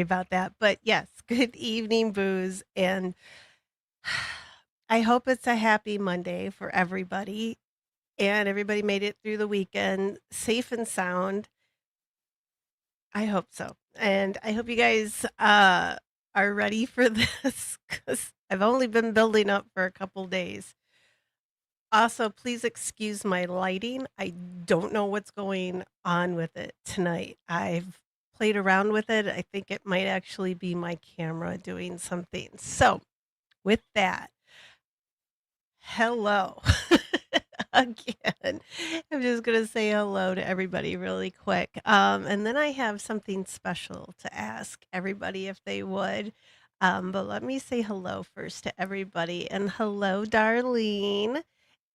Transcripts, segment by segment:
Sorry about that. But yes, good evening, Booze. And I hope it's a happy Monday for everybody. And everybody made it through the weekend safe and sound. I hope so. And I hope you guys are ready for this because I've only been building up for a couple days. Also, please excuse my lighting. I don't know what's going on with it tonight. I've played around with it. I think it might actually be my camera doing something. So, with that, hello again. I'm just going to say hello to everybody really quick. And then I have something special to ask everybody if they would. But let me say hello first to everybody. And hello, Darlene.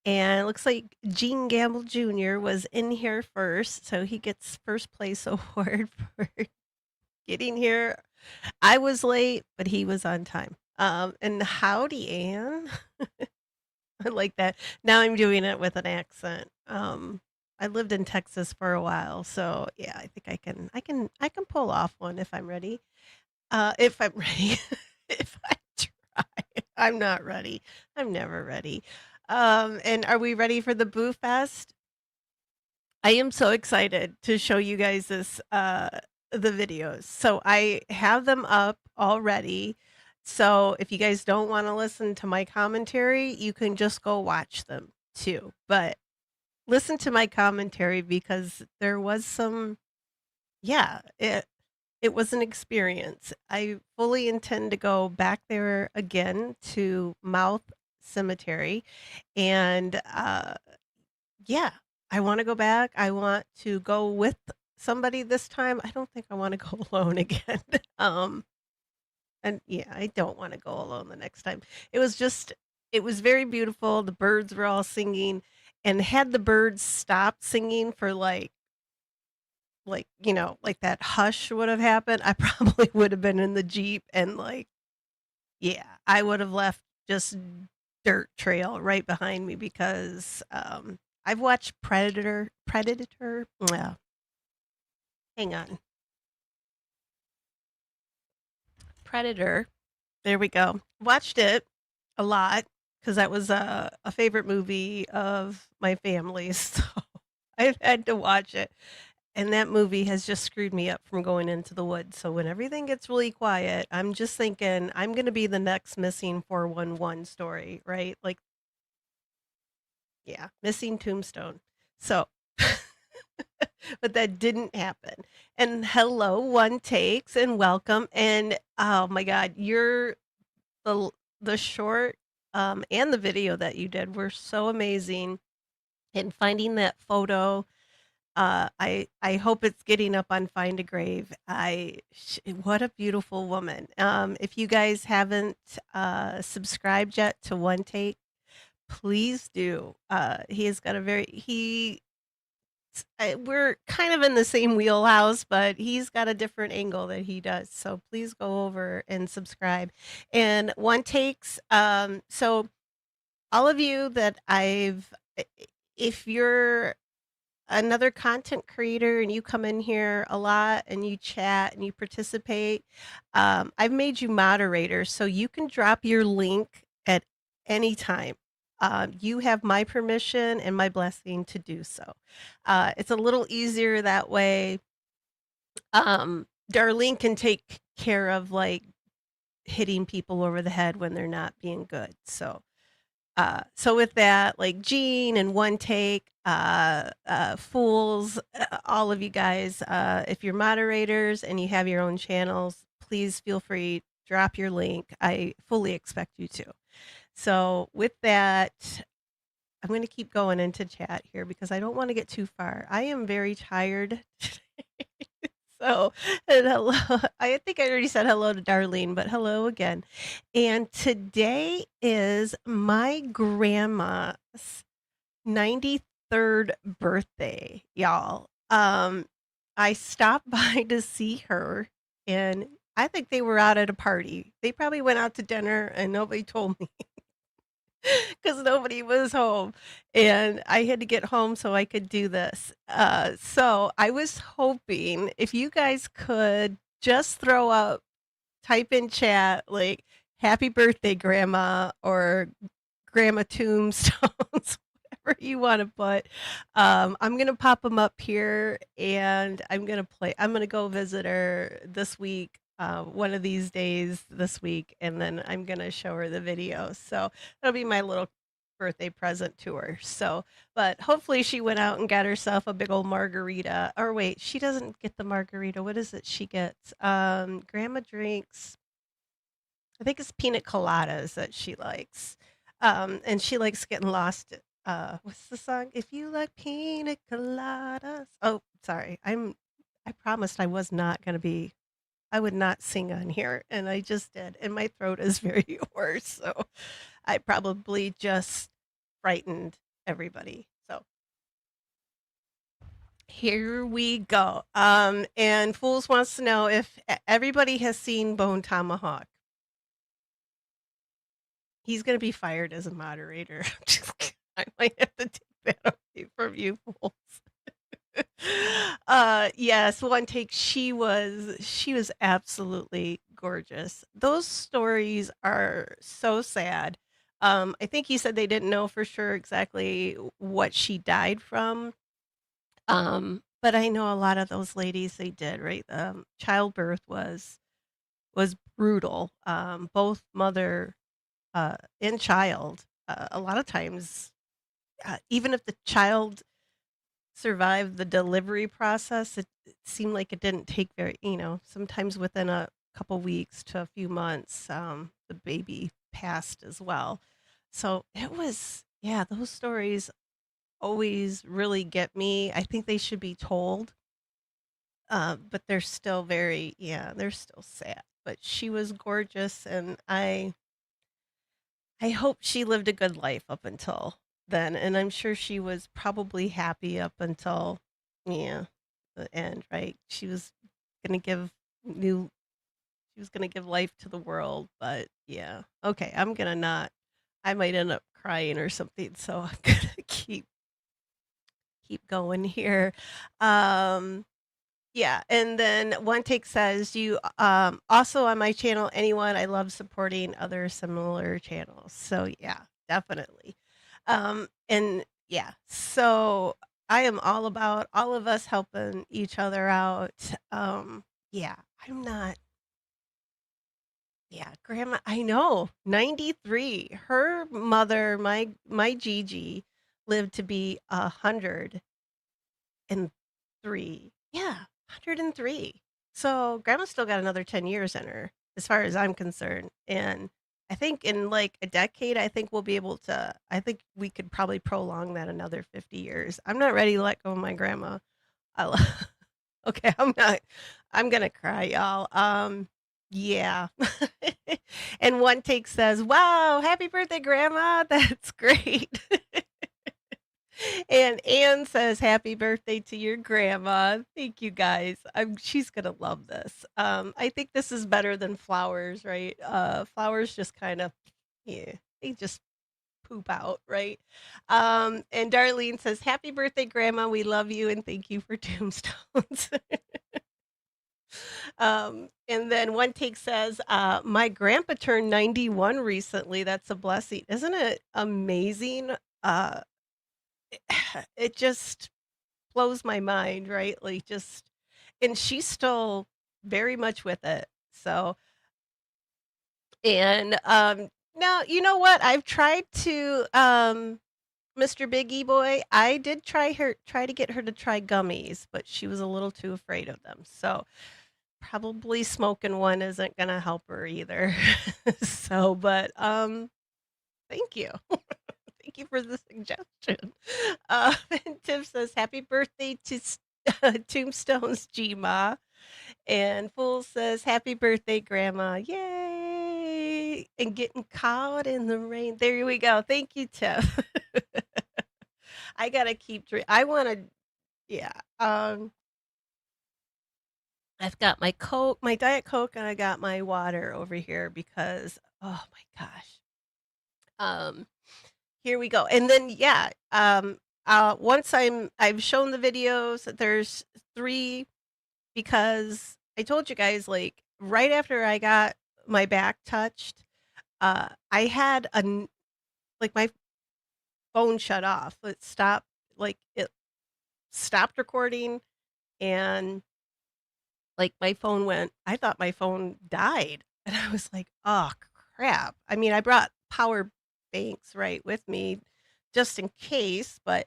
And it looks like Gene Gamble Jr. was in here first, so he gets first place award for getting here. I was late, but he was on time. And howdy, Anne. I like that. Now I'm doing it with an accent. I lived in Texas for a while, so yeah, I think I can pull off one if I'm ready. If I'm ready, if I try, I'm not ready. I'm never ready. And are we ready for the Boo Fest? I am so excited to show you guys the videos. So I have them up already. So if you guys don't want to listen to my commentary, you can just go watch them too. But listen to my commentary because there was some, yeah, it was an experience. I fully intend to go back there again to Mouth Cemetery, and yeah, I want to go back. I want to go with somebody this time. I don't think I want to go alone again. um, and yeah, I don't want to go alone the next time. It was just, it was very beautiful. The birds were all singing, and had the birds stopped singing for like that hush would have happened, I probably would have been in the Jeep and like, yeah, I would have left just dirt trail right behind me because I've watched Predator. Well, hang on. Predator. There we go. Watched it a lot because that was a favorite movie of my family's. So I've had to watch it. And that movie has just screwed me up from going into the woods. So when everything gets really quiet, I'm just thinking I'm going to be the next missing 411 story, right? Like, yeah, missing tombstone. So, but that didn't happen. And hello, one takes and welcome. And oh my God, the the short and the video that you did were so amazing. And finding that photo, I hope it's getting up on Find a Grave. What a beautiful woman. If you guys haven't subscribed yet to One Take, please do. He has got a very he. We're kind of in the same wheelhouse, but he's got a different angle that he does. So please go over and subscribe. And One Takes. So all of you that if you're another content creator and you come in here a lot and you chat and you participate, I've made you moderators so you can drop your link at any time. You have my permission and my blessing to do so. It's a little easier that way. Darlene can take care of like hitting people over the head when they're not being good. So with that, like Gene and One Take, Fools, all of you guys, if you're moderators and you have your own channels, please feel free, drop your link. I fully expect you to. So with that, I'm going to keep going into chat here because I don't want to get too far. I am very tired today. So, and hello. I think I already said hello to Darlene, but hello again. And today is my grandma's 93rd birthday, y'all. I stopped by to see her, and I think they were out at a party. They probably went out to dinner and nobody told me because nobody was home. And I had to get home so I could do this. So I was hoping if you guys could just throw up type in chat, like, "Happy birthday, grandma," or "Grandma Tombstones," whatever you wanna put. I'm gonna pop them up here, and I'm gonna go visit her this week, one of these days this week, and then I'm gonna show her the video, so that'll be my little birthday present to her, so but hopefully she went out and got herself a big old margarita, or wait, she doesn't get the margarita, what is it she gets? Grandma drinks I think it's pina coladas that she likes. And she likes getting lost. What's the song? If you like pina coladas. Oh, sorry. I promised I was not going to be, I would not sing on here. And I just did. And my throat is very hoarse. So I probably just frightened everybody. So here we go. And Fools wants to know if everybody has seen Bone Tomahawk. He's gonna be fired as a moderator. Just kidding. I might have to take that away from you fools. Yes, one take, she was absolutely gorgeous. Those stories are so sad. I think he said they didn't know for sure exactly what she died from. But I know a lot of those ladies, they did, right? Childbirth was brutal. Both mother and child, a lot of times, even if the child survived the delivery process, it seemed like it didn't take sometimes within a couple weeks to a few months, the baby passed as well. So it was, yeah, those stories always really get me. I think they should be told, but they're still they're still sad. But she was gorgeous, and I hope she lived a good life up until then, and I'm sure she was probably happy up until, yeah, the end, right? Gonna give new she was gonna give life to the world, but yeah. Okay, I'm gonna not I might end up crying or something, so I'm gonna keep going here. Um Yeah, and then One Take says, "You also on my channel, anyone, I love supporting other similar channels." So yeah, definitely. And yeah, so I am all about all of us helping each other out. Yeah, I'm not. Yeah, grandma, I know, 93. Her mother, my Gigi, lived to be 103. Yeah, 103. So grandma's still got another 10 years in her, as far as I'm concerned. And I think in like a decade, I think we could probably prolong that another 50 years. I'm not ready to let go of my grandma. I lo- okay, I'm gonna cry, y'all. Yeah. And One Take says, "Wow, happy birthday, grandma. That's great." And Anne says, "Happy birthday to your grandma." Thank you guys. She's gonna love this. I think this is better than flowers, right? Flowers just kind of, yeah, they just poop out, right? And Darlene says, "Happy birthday, grandma. We love you and thank you for tombstones." And then One Take says, "My grandpa turned 91 recently. That's a blessing. Isn't it amazing?" Uh, it just blows my mind, right? Like, just and she's still very much with it. So, and, now, you know what? I've tried to, Mr. Biggie Boy, I did try to get her to try gummies, but she was a little too afraid of them. So, probably smoking one isn't gonna help her either. So, but, thank you. Thank you for the suggestion. And Tiff says, "Happy birthday to Tombstone's Gma." And Fool says, "Happy birthday, Grandma. Yay. And getting caught in the rain." There we go. Thank you, Tiff. I got to keep drink. I want to, yeah. I've got my Coke, my Diet Coke, and I got my water over here because, oh my gosh. Um, Here we go. And then yeah, once I've shown the videos, there's 3 because I told you guys, like, right after I got my back touched, I had an like, my phone shut off. It stopped recording, and, like, my phone went I thought my phone died, and I was like, "Oh, crap." I mean, I brought power banks, right, with me just in case, but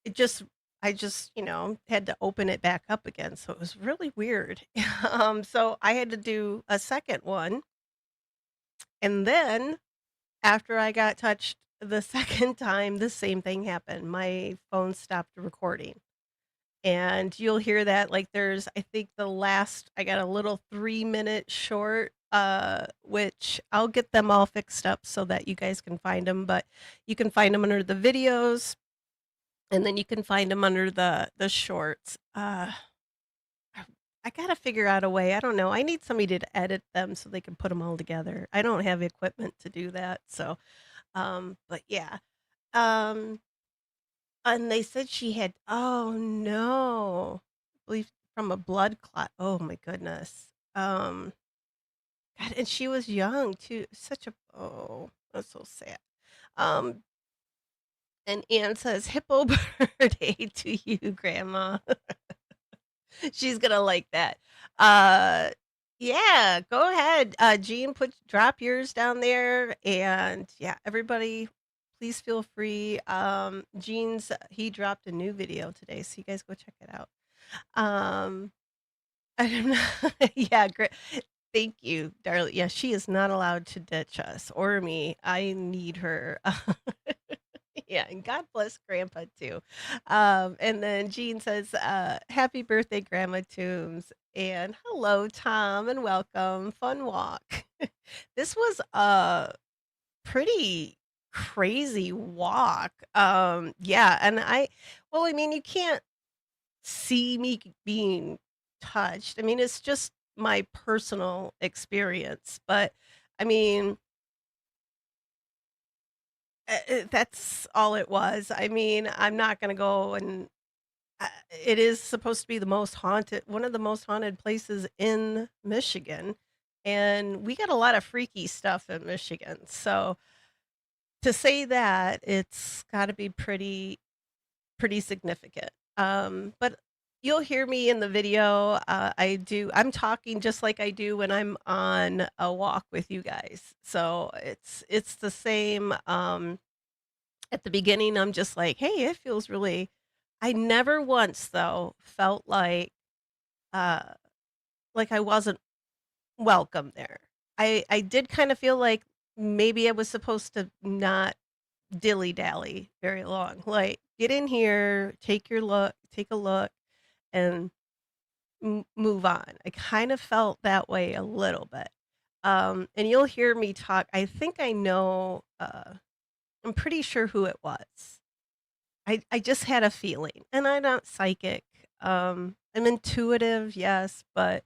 it just I just, had to open it back up again, so it was really weird. So I had to do a second one, and then after I got touched the second time, the same thing happened. My phone stopped recording. And you'll hear that, like, there's I think the last I got a little 3-minute short, which I'll get them all fixed up so that you guys can find them. But you can find them under the videos, and then you can find them under the shorts. I I gotta figure out a way, I don't know, I need somebody to edit them so they can put them all together. I don't have equipment to do that, so, but yeah. Um And they said she had oh, no. I believe from a blood clot. Oh my goodness. God, and she was young too. Such a oh, that's so sad. Um, and Anne says, "Hippo birthday to you, grandma." She's gonna like that. Uh, yeah, go ahead. Jean, drop yours down there, and yeah, everybody, please feel free. Jean's he dropped a new video today, so you guys go check it out. Um, I don't know. Yeah, great. Thank you, darling. Yeah, she is not allowed to ditch us or me. I need her. Yeah, and God bless Grandpa too. And then Jean says, "Happy birthday, Grandma Toombs," and hello, Tom, and welcome. Fun walk. This was a pretty crazy walk. Yeah, and well, I mean, you can't see me being touched. I mean, it's just my personal experience, but I mean, that's all it was. I mean, I'm not gonna go and it is supposed to be the most haunted one of the most haunted places in Michigan, and we got a lot of freaky stuff in Michigan. So to say that, it's gotta be pretty significant. But you'll hear me in the video. I'm talking just like I do when I'm on a walk with you guys. So it's the same. At the beginning, I'm just like, hey, it feels really. I never once though felt uh like I wasn't welcome there. I did kind of feel like maybe I was supposed to not dilly dally very long. Like, get in here, take a look, and move on. I kind of felt that way a little bit. And you'll hear me talk. I think I know. I'm pretty sure who it was. I just had a feeling, and I'm not psychic. I'm intuitive, yes, but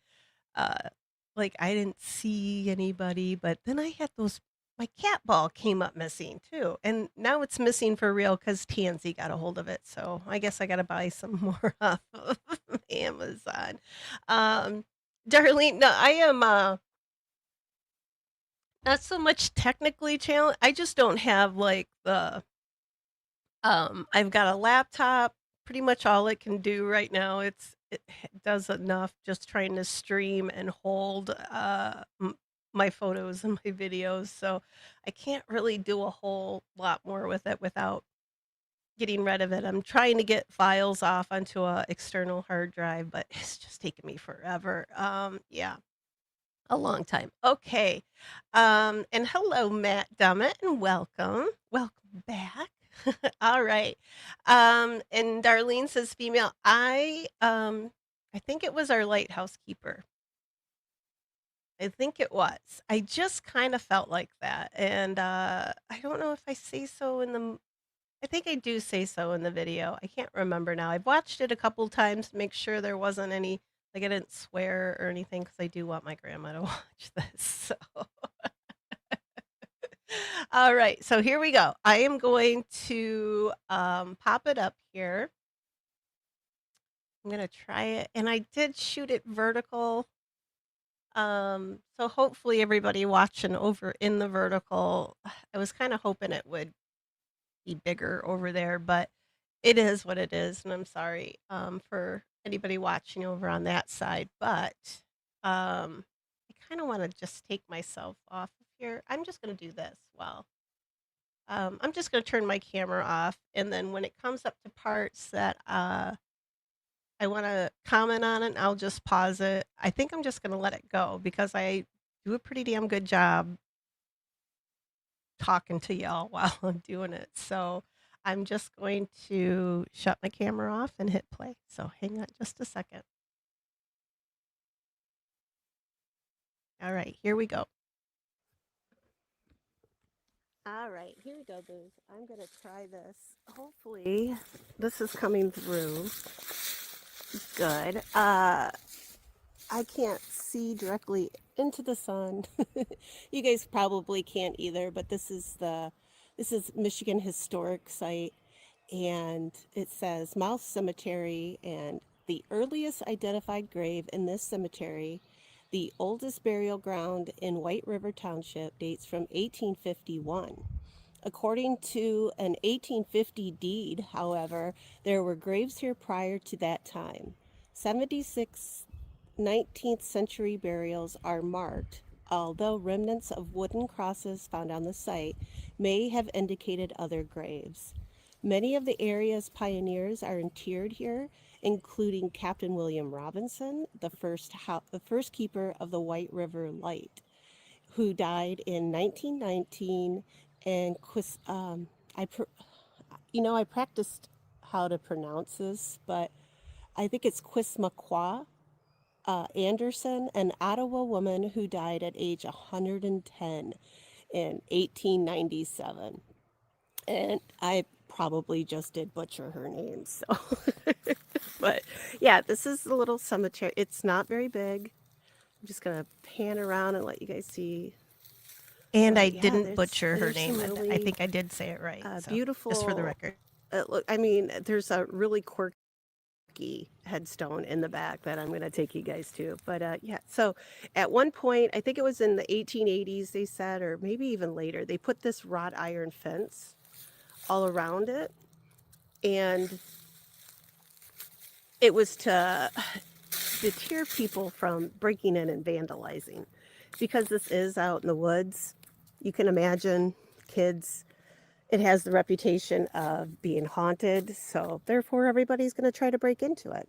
uh, like, I didn't see anybody, but then I had those my cat ball came up missing too, and now it's missing for real because Tansy got a hold of it, so I guess I gotta buy some more off of Amazon. Um, Darlene, no, I am, not so much technically challenged. I just don't have, like, I've got a laptop, pretty much all it can do right now, it does enough just trying to stream and hold, my photos and my videos, so I can't really do a whole lot more with it without getting rid of it. I'm trying to get files off onto a external hard drive, but it's just taking me forever. Yeah, a long time. Okay. And hello, Matt Dummett, and welcome. Welcome back. All right. And Darlene says female. I think it was our lighthouse keeper. I think it was. I just kind of felt like that. And I don't know if I say so in the I think I do say so in the video. I can't remember now. I've watched it a couple times to make sure there wasn't any like I didn't swear or anything because I do want my grandma to watch this. So, all right. So here we go. I am going to pop it up here. I'm gonna try it, and I did shoot it vertical, so hopefully everybody watching over in the vertical, I was kinda hoping it would be bigger over there, but it is what it is, and I'm sorry, for anybody watching over on that side, but, I kinda wanna just take myself off of here. I'm just gonna do this I'm just gonna turn my camera off, and then when it comes up to parts that, I wanna comment on it, I'll just pause it. I think I'm just gonna let it go because I do a pretty damn good job talking to y'all while I'm doing it. So I'm just going to shut my camera off and hit play. So hang on just a second. All right, here we go. All right, here we go, booze. I'm gonna try this. Hopefully, this is coming through good. I can't see directly into the sun. You guys probably can't either, but this is Michigan Historic Site, and it says Mouse Cemetery, and the earliest identified grave in this cemetery, the oldest burial ground in White River Township, dates from 1851. According to an 1850 deed, however, there were graves here prior to that time. 76 19th century burials are marked, although remnants of wooden crosses found on the site may have indicated other graves. Many of the area's pioneers are interred here, including Captain William Robinson, the first keeper of the White River Light, who died in 1919, and I, I practiced how to pronounce this, but I think it's Quismaqua Anderson, an Ottawa woman who died at age 110 in 1897. And I probably just did butcher her name. So, but yeah, this is the little cemetery. It's not very big. I'm just going to pan around and let you guys see. And I Yeah, didn't butcher her there's name. some I really think I did say it right. So just for the beautiful. record. Look, I mean, there's a really quirky headstone in the back that I'm going to take you guys to. But yeah, so at one point, I think it was in the 1880s, they said, or maybe even later, they put this wrought iron fence all around it. And it was to deter people from breaking in and vandalizing. Because this is out in the woods, you can imagine kids, it has the reputation of being haunted, so therefore everybody's going to try to break into it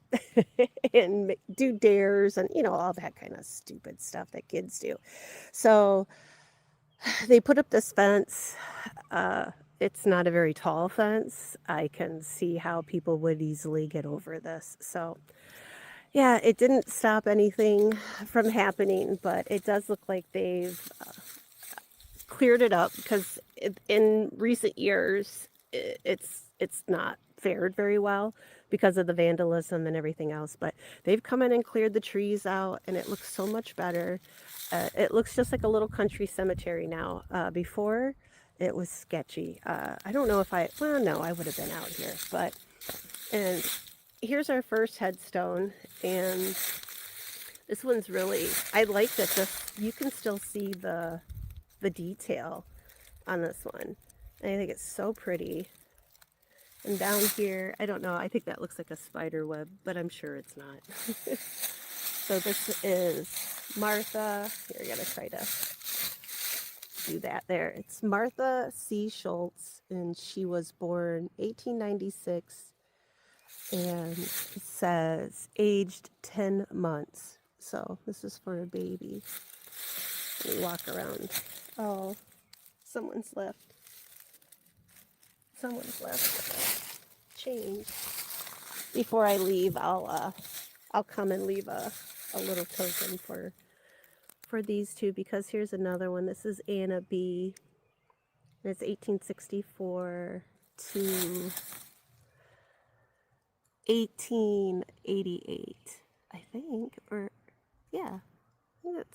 and do dares and all that kind of stupid stuff that kids do. So they put up this fence. It's not a very tall fence. I can see how people would easily get over this. So yeah, it didn't stop anything from happening, but it does look like they've cleared it up because in recent years it's not fared very well because of the vandalism and everything else. But they've come in and cleared the trees out, and it looks so much better. It looks just like a little country cemetery now. Before, it was sketchy. I don't know if well, no, I would have been out here, but and here's our first headstone, and this one's really, I like that you can still see the detail on this one. And I think it's so pretty. And down here, I don't know, I think that looks like a spider web, but I'm sure it's not. So this is Martha. Here, I gotta try to do that there. It's Martha C. Schultz, and she was born 1896, and it says aged 10 months. So this is for a baby. Let me walk around. Oh, someone's left. Someone's left change. Before I leave, I'll come and leave a little token for these two, because here's another one. This is Anna B. And it's 1864 to 1888, I think. Or yeah, I think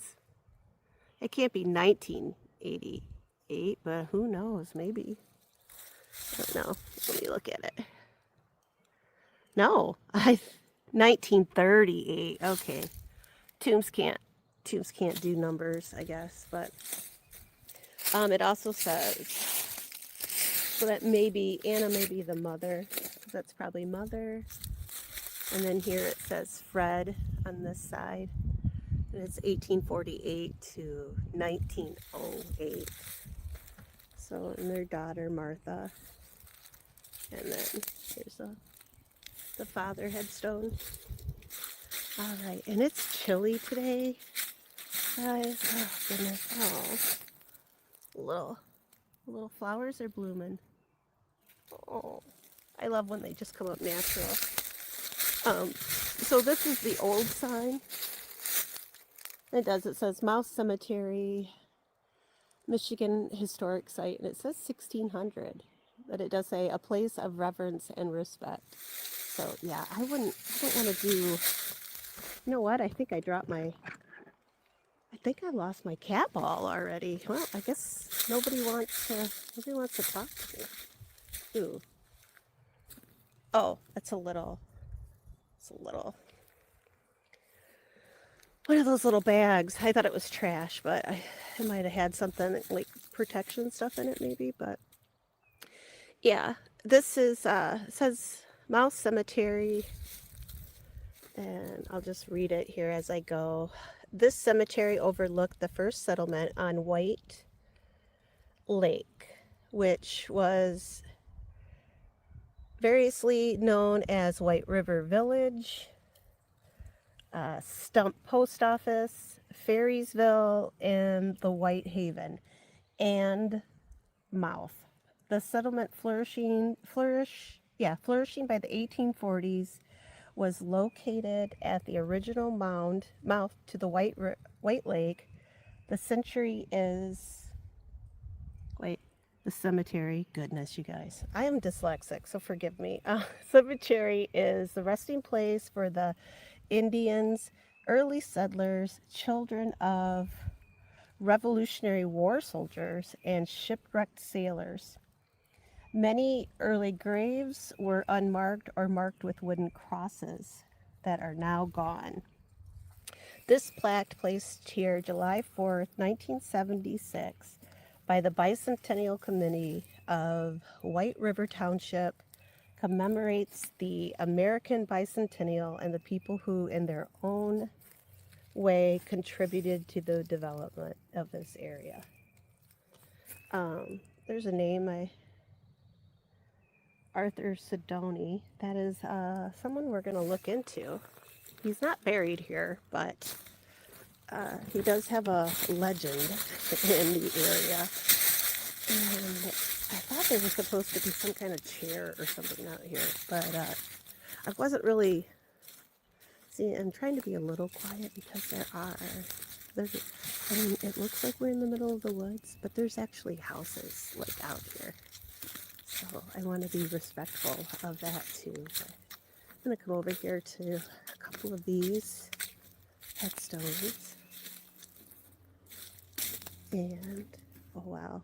it can't be 1988, but who knows? Maybe. I don't know. Let me look at it. No, 1938. Okay. Tombs can't tombs can't do numbers, I guess, but it also says so that maybe Anna may be the mother. That's probably mother. And then here it says Fred on this side. And it's 1848 to 1908. So, and their daughter Martha. And then here's the father headstone. All right, and it's chilly today, guys. Oh goodness. Oh, little flowers are blooming. Oh, I love when they just come up natural. So this is the old sign. It says Mouse Cemetery, Michigan Historic Site, and it says 1600. But it does say a place of reverence and respect. So yeah, I don't want to do, you know what? I think I lost my cat ball already. Well, I guess nobody wants to talk to me. Ooh. Oh, it's a little one of those little bags. I thought it was trash, but it might have had something like protection stuff in it maybe, but yeah, this is says Mouse Cemetery, and I'll just read it here as I go. This cemetery overlooked the first settlement on White Lake, which was variously known as White River Village, Stump Post Office, Ferrysville, and the White Haven, and Mouth. The settlement flourishing by the 1840s, was located at the original mouth to the White Lake. The cemetery, goodness, you guys. I am dyslexic, so forgive me. Cemetery is the resting place for the Indians, early settlers, children of Revolutionary War soldiers, and shipwrecked sailors. Many early graves were unmarked or marked with wooden crosses that are now gone. This plaque, placed here July 4th, 1976, by the Bicentennial Committee of White River Township, commemorates the American bicentennial and the people who, in their own way, contributed to the development of this area. There's a name, Arthur Sidoni. That is someone we're going to look into. He's not buried here, but he does have a legend in the area. And I thought there was supposed to be some kind of chair or something out here, but I wasn't really. See, I'm trying to be a little quiet because it looks like we're in the middle of the woods, but there's actually houses like out here. So I want to be respectful of that too. But I'm going to come over here to a couple of these headstones. And, oh wow,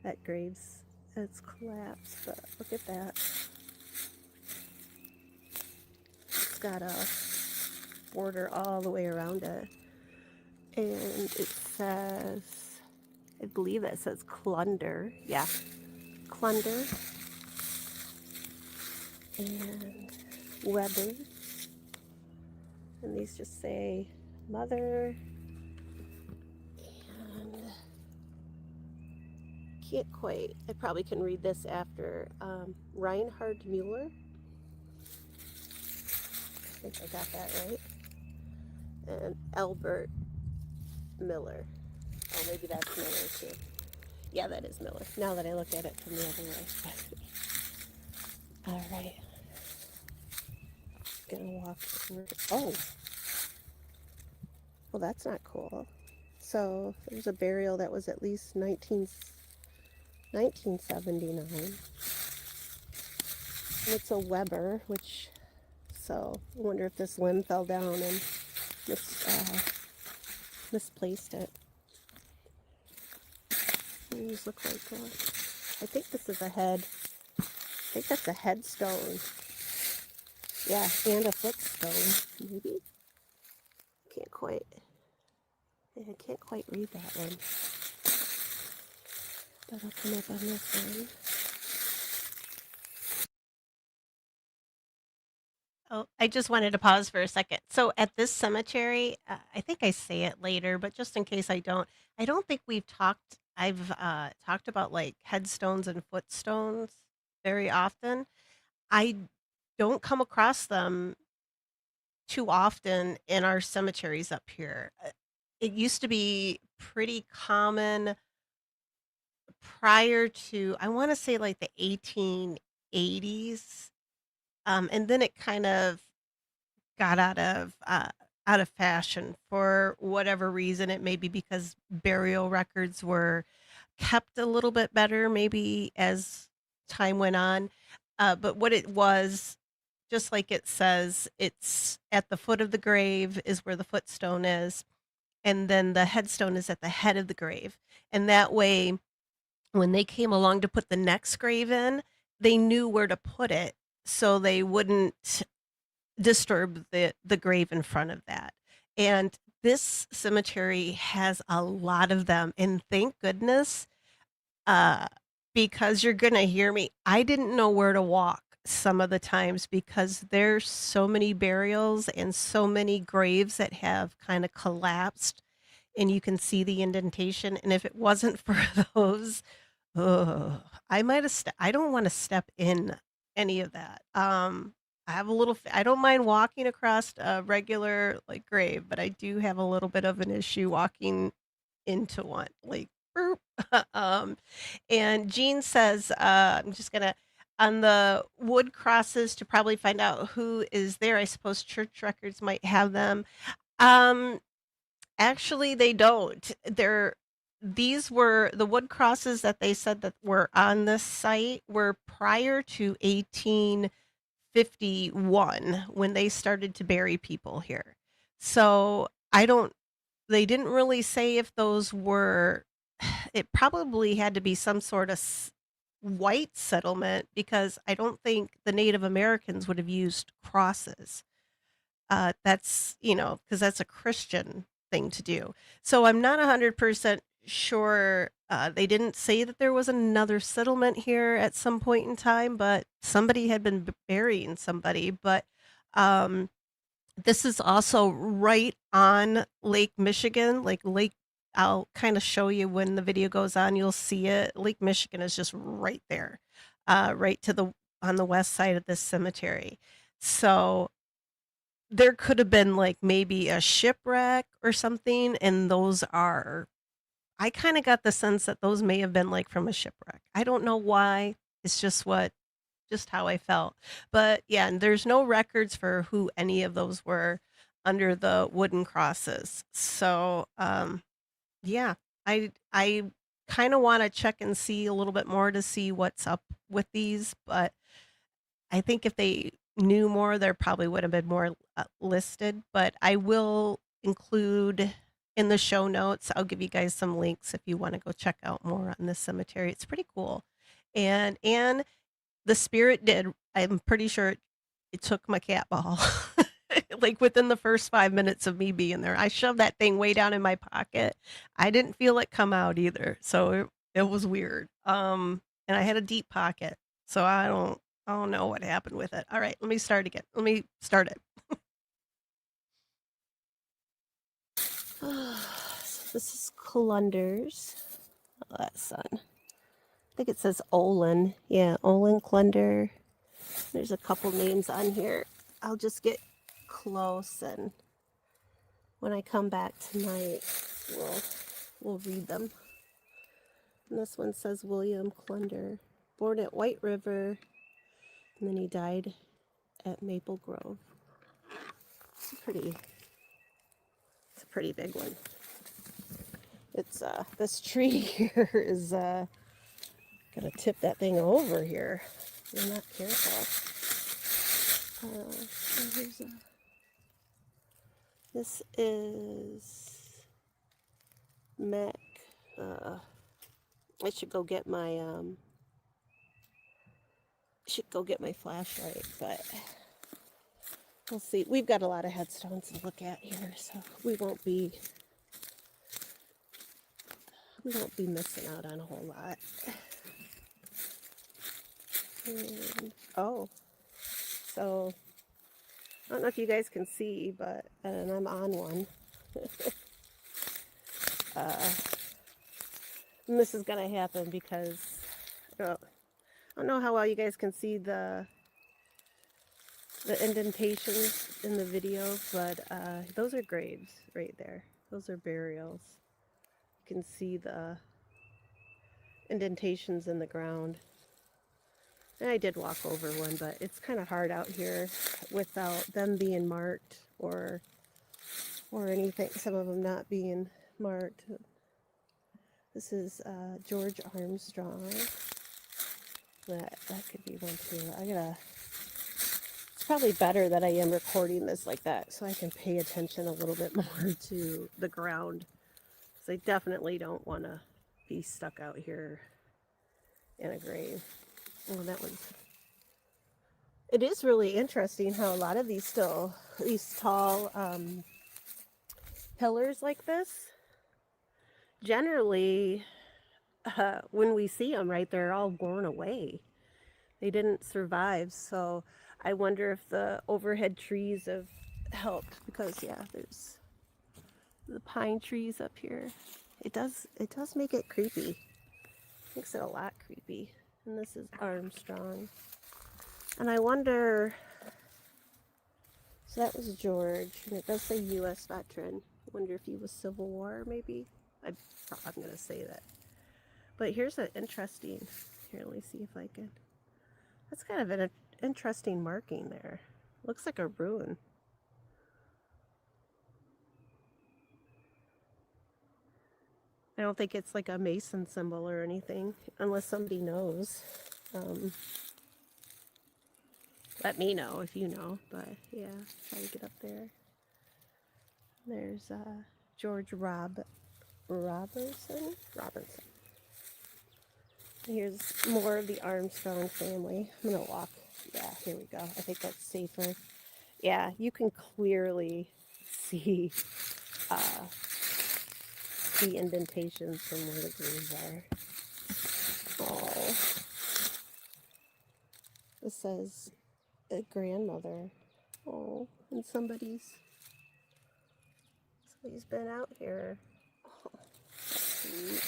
that grave's, it's collapsed, but look at that. It's got a border all the way around it. And it says, I believe it says Clunder. Yeah, Clunder. And Weber. And these just say Mother. And can't quite, I probably can read this after. Reinhard Mueller. I think I got that right. And Albert Miller. Oh, maybe that's Miller too. Yeah, that is Miller. Now that I look at it from the other way. All right. Gonna walk over. Oh. Well, that's not cool. So there's a burial that was at least 1979. And it's a Weber, which, so I wonder if this limb fell down and misplaced it. These look like, I think this is a head. I think that's a headstone. Yeah, and a footstone, maybe. Can't quite. I can't quite read that one. But I'll come up on this one. Oh, I just wanted to pause for a second. So at this cemetery, I think I say it later, but just in case I don't think I've talked about like headstones and footstones very often. I don't come across them too often in our cemeteries up here. It used to be pretty common prior to, I want to say like the 1880s. And then it kind of got out of fashion for whatever reason. It may be because burial records were kept a little bit better, maybe as time went on. But what it was, just like it says, it's at the foot of the grave is where the footstone is, and then the headstone is at the head of the grave. And that way, when they came along to put the next grave in, they knew where to put it so they wouldn't disturb the grave in front of that. And this cemetery has a lot of them, and thank goodness, uh, because you're gonna hear me. I didn't know where to walk some of the times because there's so many burials and so many graves that have kind of collapsed, and you can see the indentation. And if it wasn't for those, oh, I don't want to step in any of that. I have a little I don't mind walking across a regular like grave, but I do have a little bit of an issue walking into one. Like burp. um and Jean says, I'm just gonna on the wood crosses to probably find out who is there. I suppose church records might have them. Um, Actually, they don't. These were the wood crosses that they said that were on this site were prior to 1851 when they started to bury people here. So I don't, they didn't really say if those were, it probably had to be some sort of white settlement because I don't think the Native Americans would have used crosses. That's, because that's a Christian thing to do. So I'm not 100% sure. They didn't say that there was another settlement here at some point in time, but somebody had been burying somebody. But um, this is also right on Lake Michigan, like Lake. I'll kind of show you when the video goes on. You'll see it. Lake Michigan is just right there, right to the on the west side of this cemetery. So there could have been, like, maybe a shipwreck or something, and those are I kinda got the sense that those may have been, like, from a shipwreck. I don't know why, it's just how I felt. But, yeah, and there's no records for who any of those were under the wooden crosses. So, yeah, I kinda wanna check and see a little bit more to see what's up with these, but I think if they knew more, there probably would have been more listed, but I will include in the show notes. I'll give you guys some links if you want to go check out more on this cemetery. It's pretty cool. And the spirit did, I'm pretty sure it took my cat ball. Like within the first 5 minutes of me being there. I shoved that thing way down in my pocket. I didn't feel it come out either. So it was weird. And I had a deep pocket. So I don't know what happened with it. All right, let me start again. Let me start it. So this is Clunders. Oh, that sun. I think it says Olin. Yeah, Olin Clunder. There's a couple names on here. I'll just get close, and when I come back tonight, we'll we'll read them. And this one says William Clunder, born at White River, and then he died at Maple Grove. It's a pretty big one. It's this tree here is gonna tip that thing over here. If you're not careful. Here's this is Mac. I should go get my flashlight, but we'll see. We've got a lot of headstones to look at here, so we won't be missing out on a whole lot. And, oh, so I don't know if you guys can see, but and I'm on one. And this is gonna happen because I don't know how well you guys can see the indentations in the video, but those are graves right there. Those are burials. You can see the indentations in the ground. And I did walk over one, but it's kind of hard out here without them being marked or anything. Some of them not being marked. This is George Armstrong. That could be one too. It's probably better that I am recording this like that so I can pay attention a little bit more to the ground. Because I definitely don't want to be stuck out here in a grave. Oh, that one's... It is really interesting how a lot of these tall pillars like this, generally, when we see them, right, they're all worn away. They didn't survive, so I wonder if the overhead trees have helped, because yeah, there's the pine trees up here. It does make it creepy. Makes it a lot creepy. And this is Armstrong. And I wonder, so that was George, and it does say U.S. veteran. I wonder if he was Civil War, maybe? I'm going to say that. But here's an interesting, here, let me see if I can, that's kind of an interesting marking there. Looks like a rune. I don't think it's like a Mason symbol or anything, unless somebody knows. Let me know if you know, but yeah, try to get up there. There's George Robertson. Here's more of the Armstrong family. I'm gonna walk. Yeah, here we go. I think that's safer. Yeah, you can clearly see the indentations from where the graves are. Oh, this says a grandmother. Oh, and somebody's been out here. Oh, that's sweet.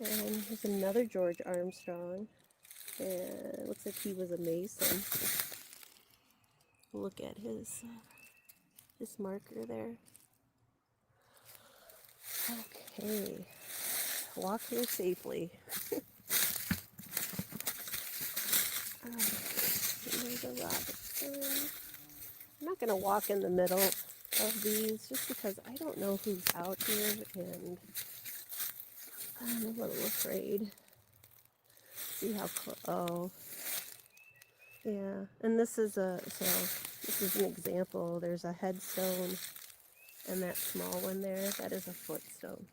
And here's another George Armstrong. And it looks like he was a Mason. Look at his marker there. Okay, walk here safely. There's a Robertson. I'm not gonna walk in the middle of these just because I don't know who's out here and I'm a little afraid. See how close, oh, yeah, and this is an example. There's a headstone and that small one there, that is a footstone.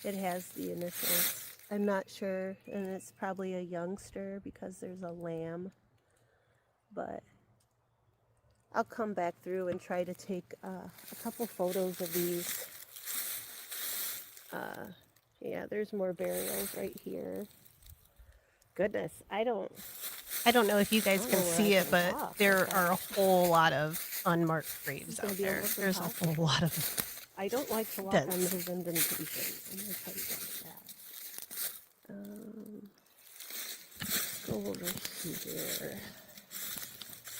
It has the initials. I'm not sure, and it's probably a youngster because there's a lamb, but I'll come back through and try to take a couple photos of these. Yeah, there's more burials right here. Goodness, I don't know if you guys can see it, but there are a whole lot of unmarked graves out there. There's a whole lot of them. I don't like to walk on those indentations. I'm going to tell you that. Go over here.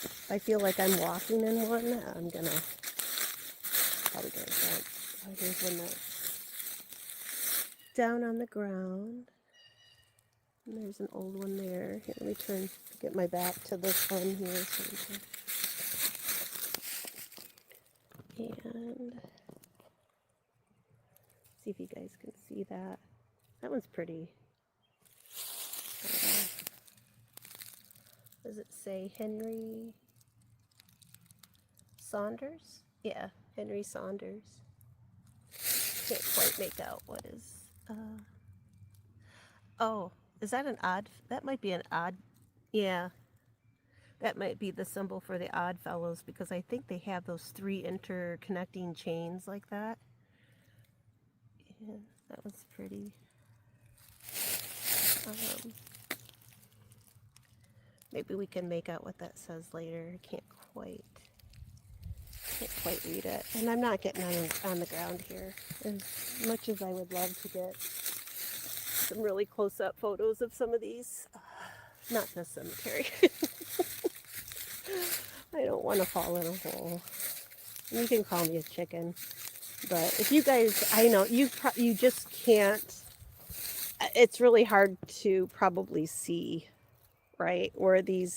If I feel like I'm walking in one, I'm probably gonna jump. Oh, here's one that's down on the ground. And there's an old one there. Here, let me get my back to this one here. And see if you guys can see that. That one's pretty. Does it say Henry Saunders? Yeah, Henry Saunders. Can't quite make out what is. Oh, is that an odd? That might be an odd. Yeah. That might be the symbol for the Odd Fellows because I think they have those three interconnecting chains like that. Yeah, that was pretty. Um, maybe we can make out what that says later. I can't quite read it. And I'm not getting on the ground here as much as I would love to get some really close-up photos of some of these. Not this cemetery. I don't want to fall in a hole. You can call me a chicken, but if you guys, I know you just can't. It's really hard to probably see, right, where the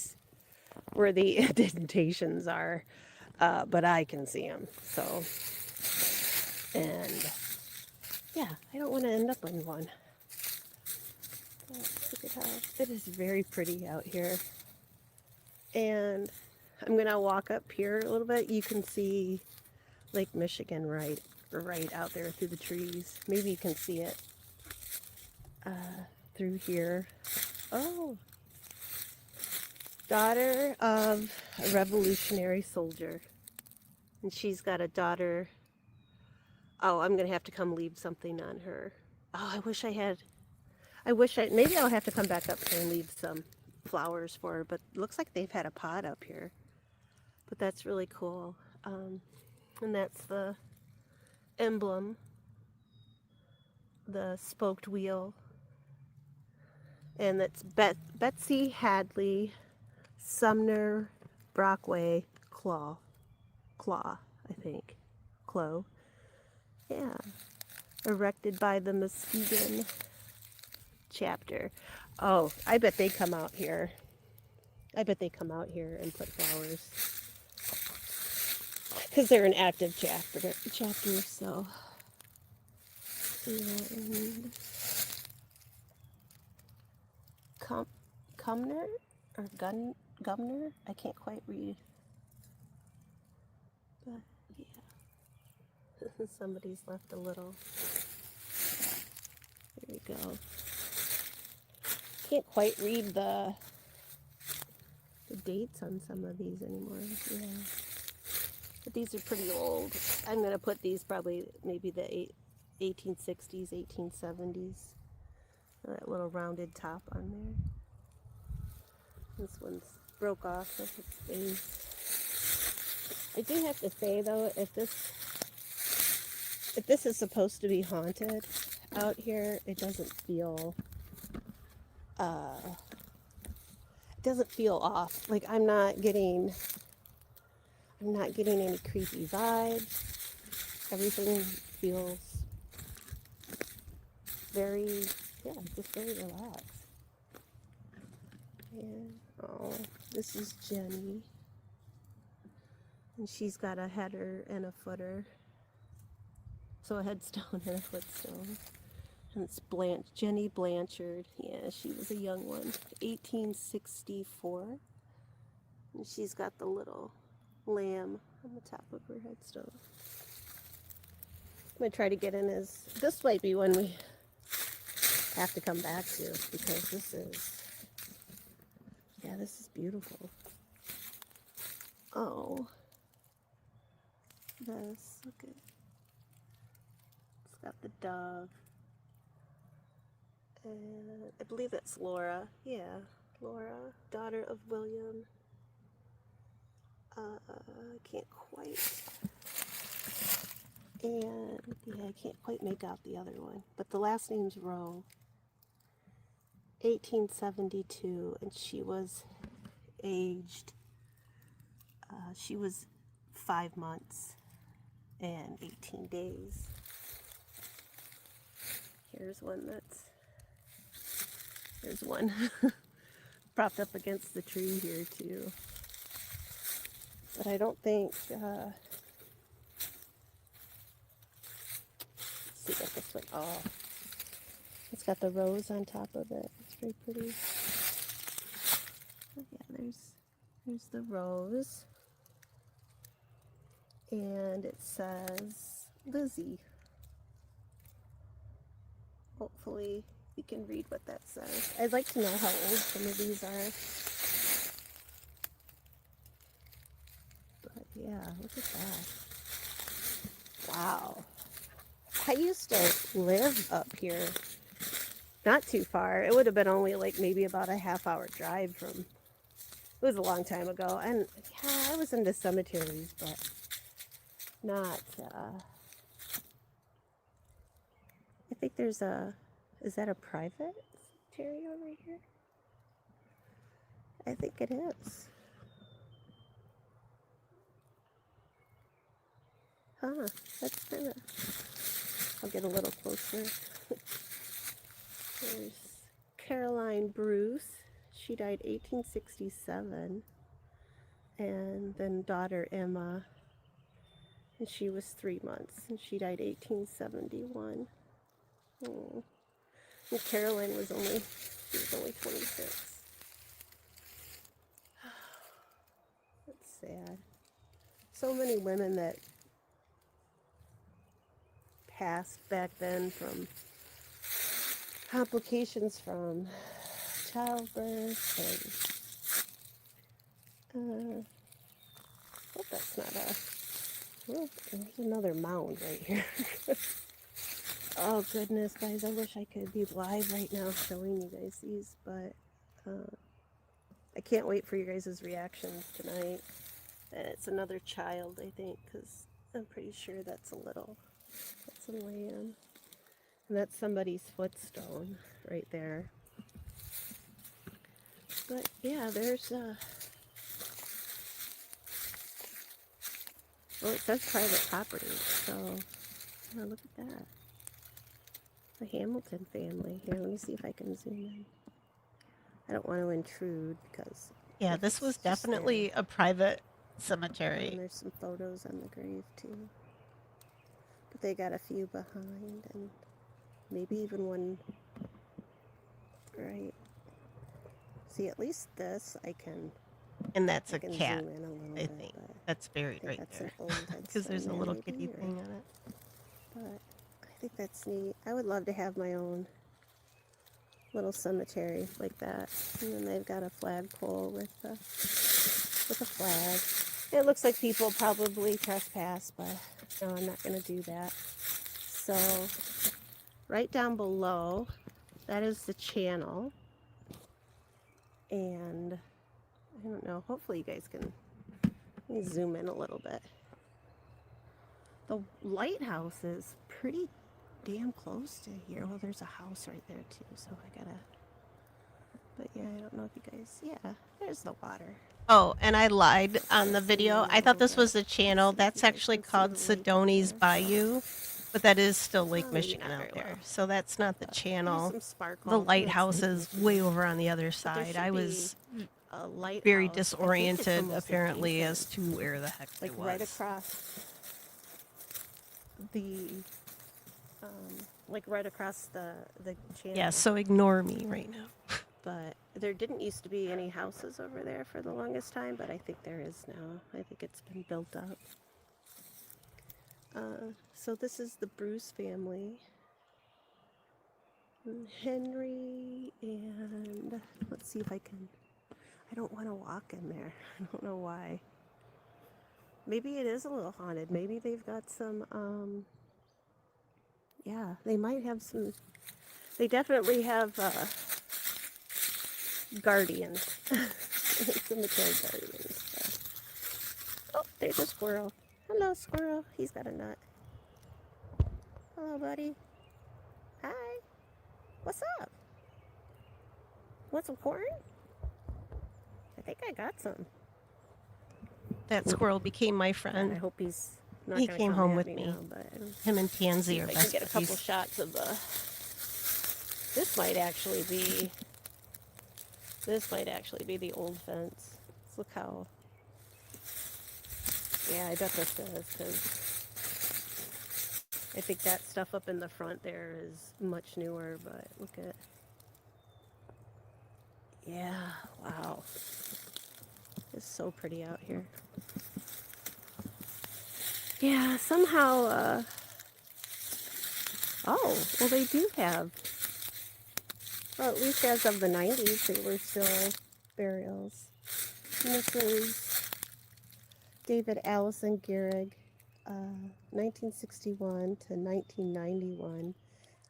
indentations are, but I can see them. So, and yeah, I don't want to end up in one. Look at how it is very pretty out here. And I'm gonna walk up here a little bit. You can see Lake Michigan right out there through the trees. Maybe you can see it through here. Oh, daughter of a Revolutionary soldier. And she's got a daughter. Oh, I'm gonna have to come leave something on her. Oh, maybe I'll have to come back up here and leave some flowers for her, but it looks like they've had a pot up here. But that's really cool. And that's the emblem, the spoked wheel. And that's Betsy Hadley Sumner Brockway Claw, I think. Clo. Yeah. Erected by the Muskegon chapter. Oh, I bet they come out here. I bet they come out here and put flowers. Because they're an active chapter, so. And Cumner or Gumner? I can't quite read. But yeah. Somebody's left a little. There we go. Can't quite read the dates on some of these anymore. Yeah. But these are pretty old. I'm going to put these probably maybe the 1860s, 1870s. That little rounded top on there. This one's broke off of its base. I do have to say though, if this is supposed to be haunted out here, it doesn't feel off. Like I'm not getting any creepy vibes. Everything feels very, just very relaxed. And oh, this is Jenny. And she's got a header and a footer. So a headstone and a footstone. And it's Jenny Blanchard. Yeah, she was a young one. 1864. And she's got the little lamb on the top of her headstone. I'm going to try to get in this might be one we have to come back to because this is beautiful. Oh. This, look at, it's got the dove. And I believe that's Laura. Yeah, Laura, daughter of William. Can't quite. And yeah, I can't quite make out the other one. But the last name's Rowe. 1872, and she was aged. She was 5 months and 18 days. Here's one propped up against the tree here too. But I don't think, let's see what this one, oh, it's got the rose on top of it. It's very pretty. Oh yeah, there's the rose. And it says Lizzie. Hopefully you can read what that says. I'd like to know how old some of these are. Look at that. Wow. I used to live up here, not too far. It would have been only like maybe about a half-hour drive from. It was a long time ago, and yeah, I was into cemeteries, but not. I think there's a. Is that a private cemetery over here? I think it is. Huh? That's kind of. I'll get a little closer. There's Caroline Bruce. She died 1867. And then daughter Emma. And she was 3 months. And she died 1871. Oh. And Caroline was only, she was only 26. That's sad. So many women that passed back then from complications from childbirth and hope that's not a well, there's another mound right here. Oh goodness, guys, I wish I could be live right now showing you guys these, but I can't wait for you guys' reactions tonight. And it's another child, I think, because I'm pretty sure that's a lamb. And that's somebody's footstone right there. But yeah, there's well, it says private property, so oh, look at that. The Hamilton family. Here, let me see if I can zoom in. I don't want to intrude because Yeah, this was it's just there. definitely a private And cemetery. there's some photos on the grave too. But they got a few behind and maybe even one right. See, at least this I can And that's I a can cat, zoom in a little I bit, think. but That's I buried think right that's there. an old Because there's a headstone little there kitty maybe, thing on it. but I think that's neat. I would love to have my own little cemetery like that. And then they've got a flagpole with a flag. It looks like people probably trespass, but no, I'm not going to do that. So right down below, that is the channel. And I don't know, hopefully you guys can let me zoom in a little bit. The lighthouse is pretty damn close to here. Well, there's a house right there too, so I gotta. But yeah, I don't know if you guys. Yeah, there's the water. Oh, and I lied on the Zoom video. in a I thought little this was bit. the channel. See if That's you guys actually can see called the lake Sidoni's there. Bayou, but that is still Lake Oh, maybe Michigan not out very there. well. So that's not the There's channel. some sparkle. The and it's lighthouse Lake is Michigan. way over on the other But there side. should I be was a lighthouse. very I think it's disoriented, almost apparently, as adjacent, to where the heck like I right was. across the, like right across the channel. Yeah, so ignore me right now. But there didn't used to be any houses over there for the longest time, but I think there is now. I think it's been built up. So this is the Bruce family. And Henry, and let's see if I can. I don't want to walk in there. I don't know why. Maybe it is a little haunted. Maybe they've got some, yeah, they might have some. They definitely have guardians. Cemetery guardians. Oh, there's a squirrel. Hello, squirrel. He's got a nut. Hello, buddy. Hi. What's up? Want some corn? I think I got some. That squirrel became my I friend. hope he's not He gonna came come home at with me me. now, but Him and see Tansy if are I can best get a couple buddies. shots of this might actually be the old fence. Let's look how. Yeah, I bet this is, because I think that stuff up in the front there is much newer, but look at. Yeah, wow. It's so pretty out here. Yeah, somehow, oh, well, they do have, well, at least as of the 90s, they were still burials. And this is David Allison Gehrig, 1961 to 1991.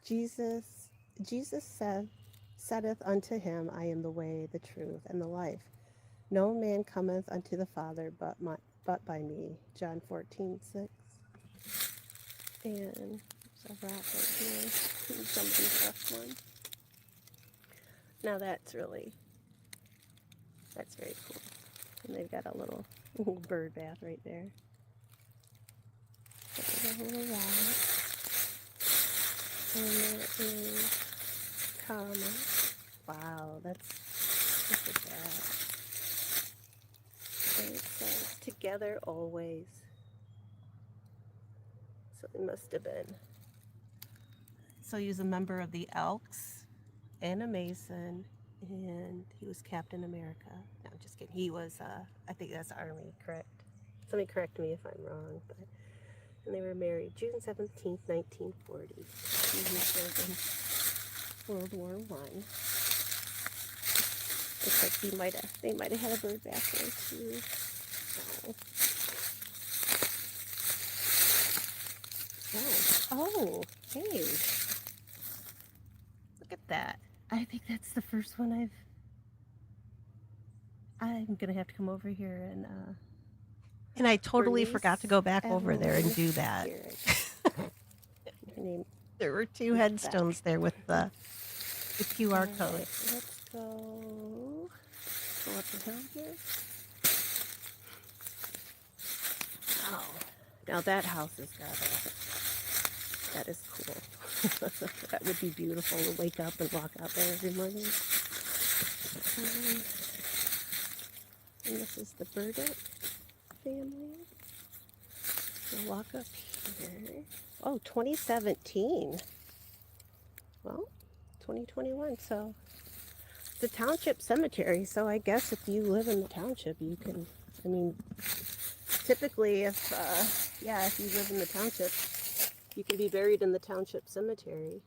Jesus, Jesus saith unto him, I am the way, the truth, and the life. No man cometh unto the Father but by me. John 14:6. And there's a rock right here. Somebody's left one. Now that's very cool. And they've got a little bird bath right there. There's a little rock. And there is common. Wow, look at that. And it says, together always. So he must have been. So he was a member of the Elks and a Mason, and he was Captain America. No, I'm just kidding. He was, I think that's Army, correct? Somebody correct me if I'm wrong. And they were married June 17th, 1940. He served in World War I. Looks like they might have had a bird bath there too. Oh, hey. Look at that. I think that's the first one I'm gonna have to come over here And I totally Bernice forgot to go back over there and do Evelyn that. Gehrig. Her name. There were two headstones there with the QR code. Let's go up the hill here. Oh, now that house has got that is cool. That would be beautiful to wake up and walk out there every morning. And this is the Burdick family. We'll walk up here. Oh, 2017. Well, 2021. So it's a township cemetery. So I guess if you live in the township, you can. I mean, typically, if you live in the township, you can be buried in the township cemetery.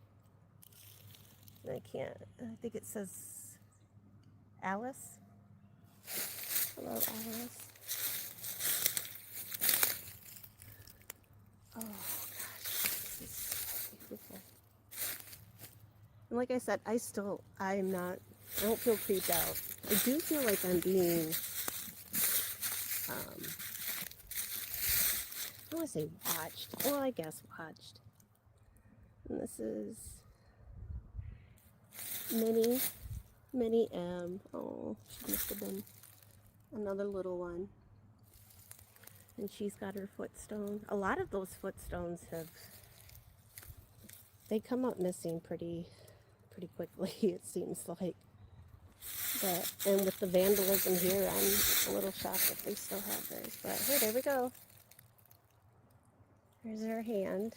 And I think it says Alice. Hello, Alice. Oh, gosh, this is beautiful. And like I said, I don't feel creeped out. I do feel like I'm being, I want to say watched. Well, I guess watched. And this is Minnie M. Oh, she must have been another little one. And she's got her footstone. A lot of those footstones they come up missing pretty quickly, it seems like. And with the vandalism here, I'm a little shocked that they still have theirs. But hey, there we go. Here's her hand,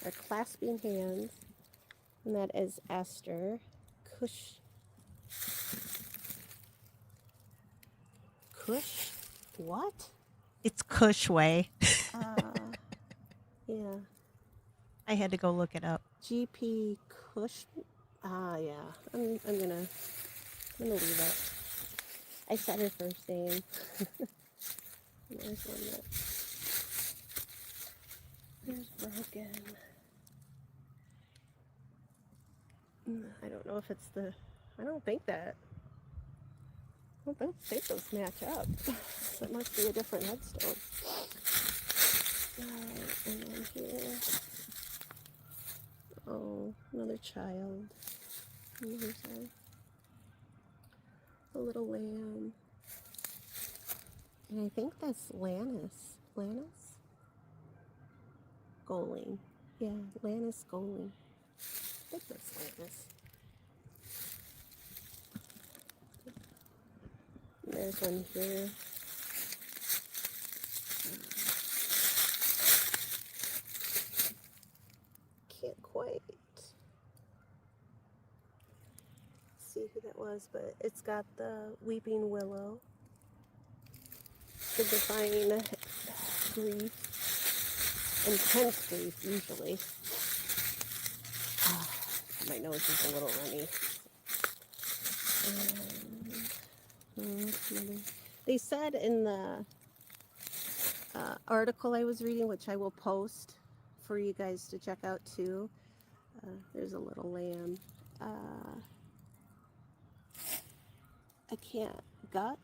our clasping hands, and that is Esther Kush. What? It's Cushway. Yeah. I had to go look it up. GP Kush. Yeah. I'm gonna leave it. I said her first name. There's one there's broken. I don't know if it's I don't think those match up. That must be a different headstone. And then here. Oh, another child. And here's a little lamb. And I think that's Lannis. Lannis? Goling. Yeah, Lannis Goling. I think that's Lannis. And there's one here. Can't quite see who that was, but it's got the weeping willow, signifying grief, intense grief usually. My nose is a little runny. They said in the article I was reading, which I will post for you guys to check out too. There's a little lamb. I can't. Gut?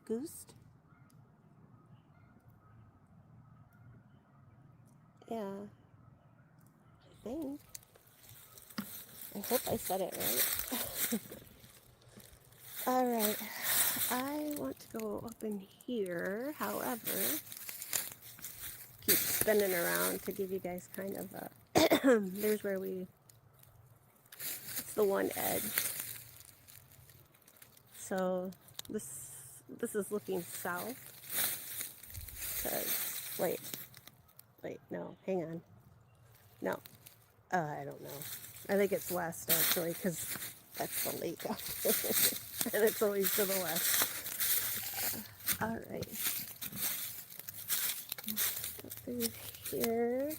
Goose? Yeah, I think. I hope I said it right. All right. I want to go up in here, however, keep spinning around to give you guys kind of a, there's where it's the one edge. So this is looking south. Wait, no, hang on. No, I don't know. I think it's west actually, because that's the lake up there. And it's always to the west. All right. Through here.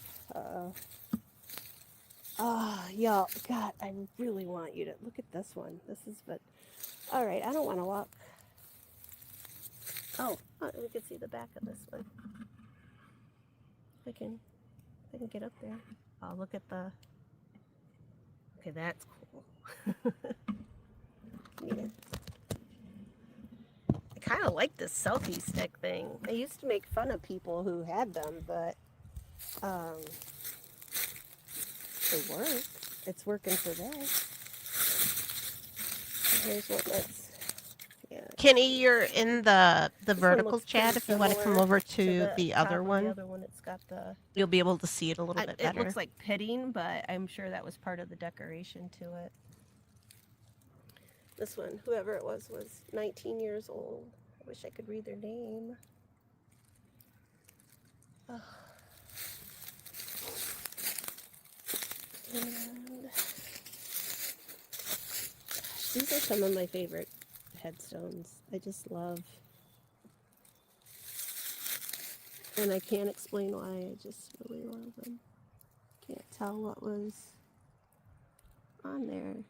Y'all, God, I really want you to look at this one. All right, I don't want to walk. Oh, we can see the back of this one. I can get up there. Oh, look at the. Okay, that's cool. Yeah. I kind of like this selfie stick thing. I used to make fun of people who had them, but they work. It's working for this. Here's what that's. Yeah. Kenny, you're in the This one vertical looks pretty chat. If you want to come similar over to to the top other of the one, other one, it's got the. you'll be able to see it a little bit It better. looks like pitting, but I'm sure that was part of the decoration to it. This one, whoever it was 19 years old. I wish I could read their name. Oh. And these are some of my favorite headstones. I just love, and I can't explain why. I just really love them. Can't tell what was on there.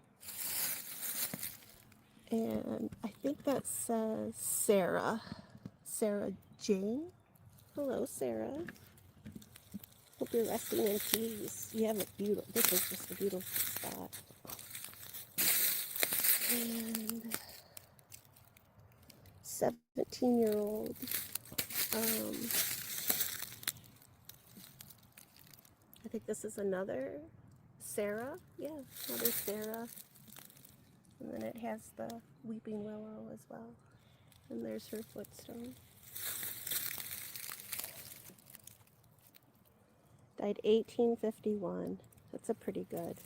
And I think that says Sarah Jane. Hello, Sarah. Hope you're resting in peace. You have a beautiful, this is just a beautiful spot. And 17-year-old. I think this is another Sarah. Yeah, another Sarah. And then it has the weeping willow as well. And there's her footstone. Died 1851. That's a pretty good.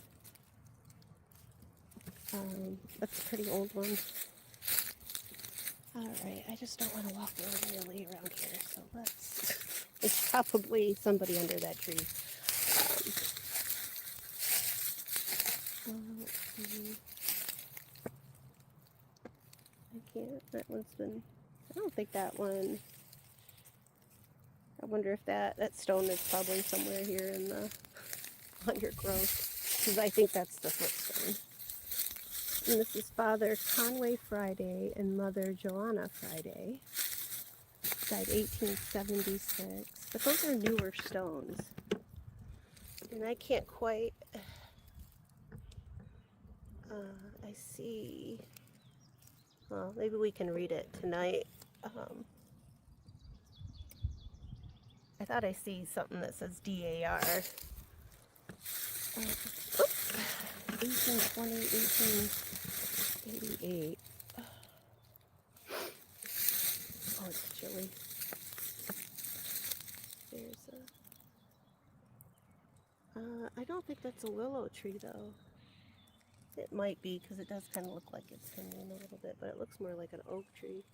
That's a pretty old one. All right, I just don't want to walk really around here, so it's probably somebody under that tree. Let's see. That one's been, I don't think that one, I wonder if that stone is probably somewhere here in the undergrowth, because I think that's the footstone. And this is Father Conway Friday and Mother Joanna Friday. Died 1876. But those are newer stones. And I can't quite, I see, well, maybe we can read it tonight. I thought I see something that says DAR. 1820, 1888. Oh, it's chilly. There's I don't think that's a willow tree though. It might be because it does kind of look like it's hanging a little bit, but it looks more like an oak tree.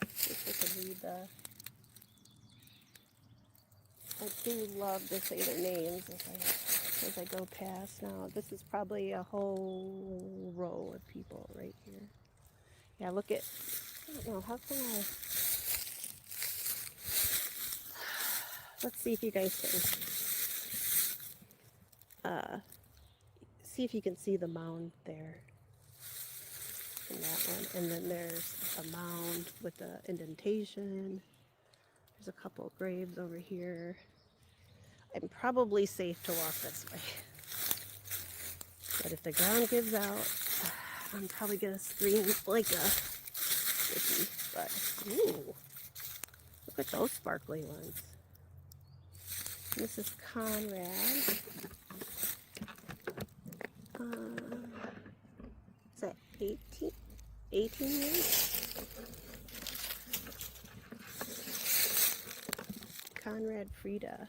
If I can read the. I do love to say their names as I go past. Now, this is probably a whole row of people right here. Yeah, look at, I don't know, how can let's see if you guys can, see if you can see the mound there. in that one. And then there's a mound with the indentation. There's a couple of graves over here. I'm probably safe to walk this way. But if the ground gives out, I'm probably gonna scream like a sissy. But ooh, look at those sparkly ones. This is Conrad. Is that 18? 18 years? Conrad Frida.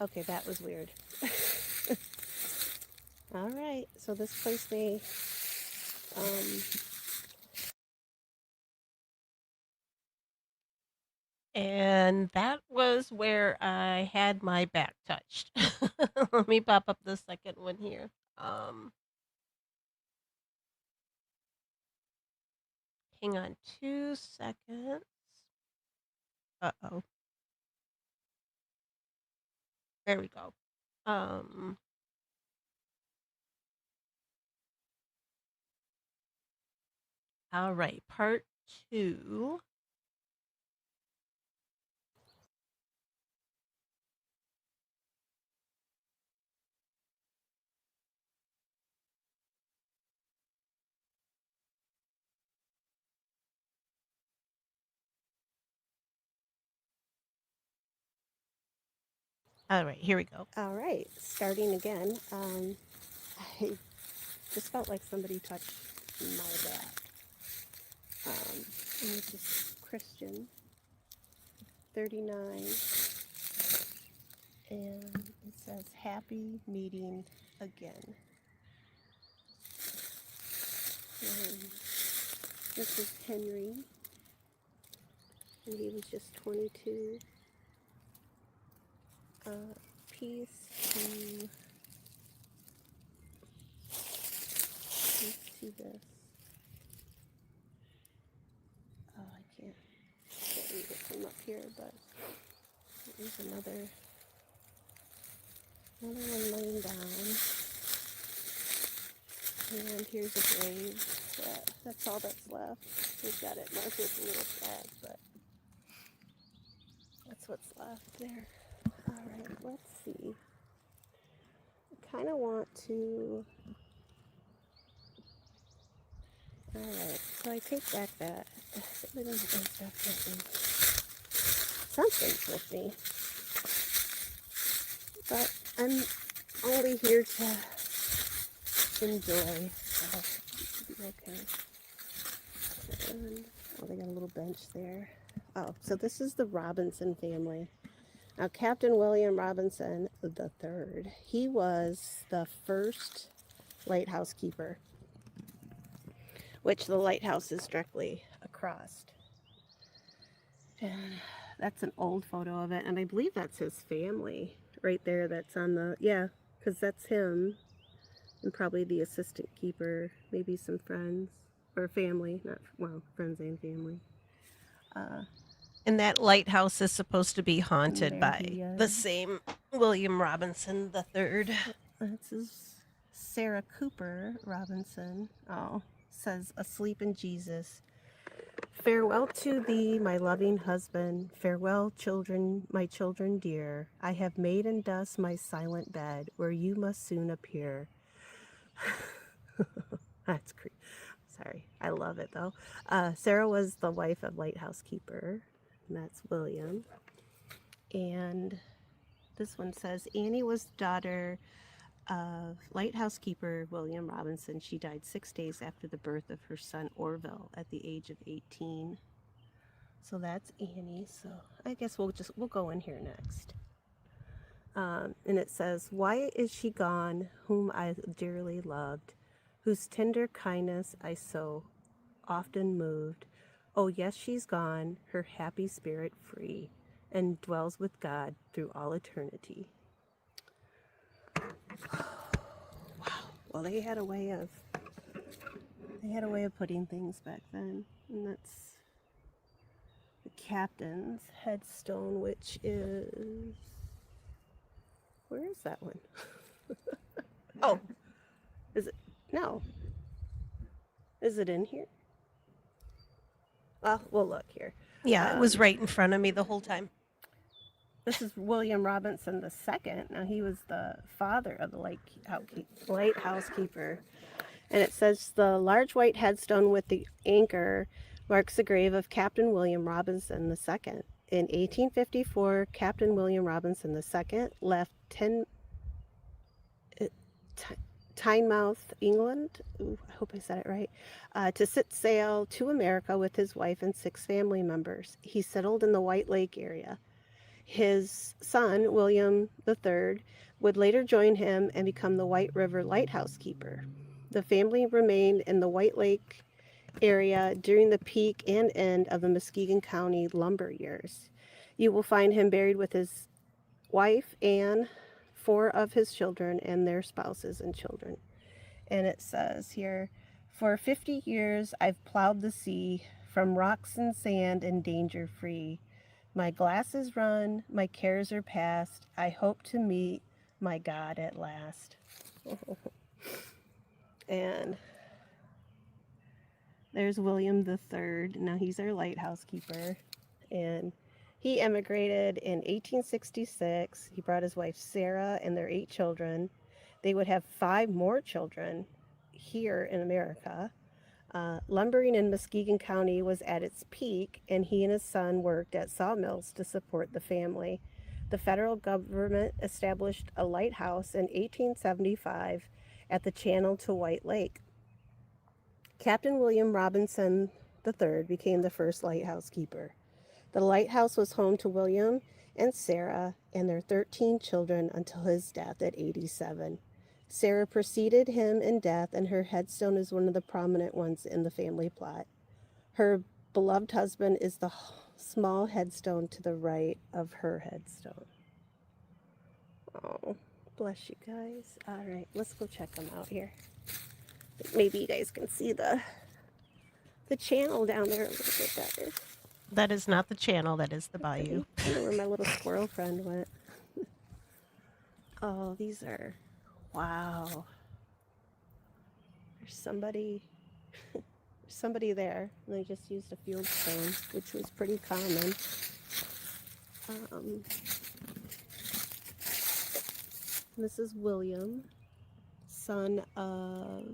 Okay, that was weird. All right, so this place may And that was where I had my back touched. Let me pop up the second one here. Hang on 2 seconds. Uh-oh. There we go. All right, part 2. All right, here we go. all right, starting again. I just felt like somebody touched my back. And this is Christian, 39, and it says happy meeting again. And this is Henry, and he was just 22. Peace to, this. Oh, I can't read it from up here, but there's another one laying down. And here's a grave. That's all that's left. We've got it marked with a little flag, but that's what's left there. All right, let's see. I kind of want to. All right, so I take back that. Something something's with me, but I'm only here to enjoy, so it should be okay. And, oh, they got a little bench there. Oh, so this is the Robinson family. Now, Captain William Robinson III, he was the first lighthouse keeper, which the lighthouse is directly across. And that's an old photo of it, and I believe that's his family right there. That's on the, yeah, because that's him, and probably the assistant keeper, maybe some friends, or family, not, well, friends and family. And that lighthouse is supposed to be haunted by the is. same William Robinson III. This is Sarah Cooper Robinson. Oh, says, asleep in Jesus. Farewell to thee, my loving husband. Farewell, children, my children dear. I have made in dust my silent bed, where you must soon appear. That's creepy. Sorry, I love it though. Sarah was the wife of lighthouse keeper, and that's William. And this one says, Annie was daughter of lighthouse keeper William Robinson. She died 6 days after the birth of her son Orville at the age of 18. So that's Annie. So I guess we'll go in here next. And it says, why is she gone, whom I dearly loved, whose tender kindness I so often moved? Oh yes, she's gone, her happy spirit free, and dwells with God through all eternity. Wow. Well, they had a way of putting things back then, and that's the captain's headstone, which is, where is that one? Oh, is it Is it in here? Well, we'll look here. Yeah, it was Um, right in front of me the whole time. this is William Robinson II. Now, he was the father of the lighthouse keeper. And it says the large white headstone with the anchor marks the grave of Captain William Robinson II. In 1854, Captain William Robinson II left Tynemouth, England. Ooh, I hope I said it right. To set sail to America with his wife and 6 family members. He settled in the White Lake area. His son, William III, would later join him and become the White River lighthouse keeper. The family remained in the White Lake area during the peak and end of the Muskegon County lumber years. You will find him buried with his wife, Anne, 4 of his children, and their spouses and children. And it says here, for 50 years I've plowed the sea, from rocks and sand and danger free. My glass is run, my cares are past. I hope to meet my God at last. And there's William III. Now he's our lighthouse keeper. And he emigrated in 1866. He brought his wife Sarah and their 8 children. They would have 5 more children here in America. Lumbering in Muskegon County was at its peak, and he and his son worked at sawmills to support the family. The federal government established a lighthouse in 1875 at the channel to White Lake. Captain William Robinson III became the first lighthouse keeper. The lighthouse was home to William and Sarah and their 13 children until his death at 87. Sarah preceded him in death, and her headstone is one of the prominent ones in the family plot. Her beloved husband is the small headstone to the right of her headstone. Oh, bless you guys. All right, let's go check them out here. Maybe you guys can see the channel down there a little bit better. That is not the channel, that is the bayou. I don't know where my little squirrel friend went. Oh, these are, wow. There's somebody there. And they just used a field stone, which was pretty common. This is William, son of,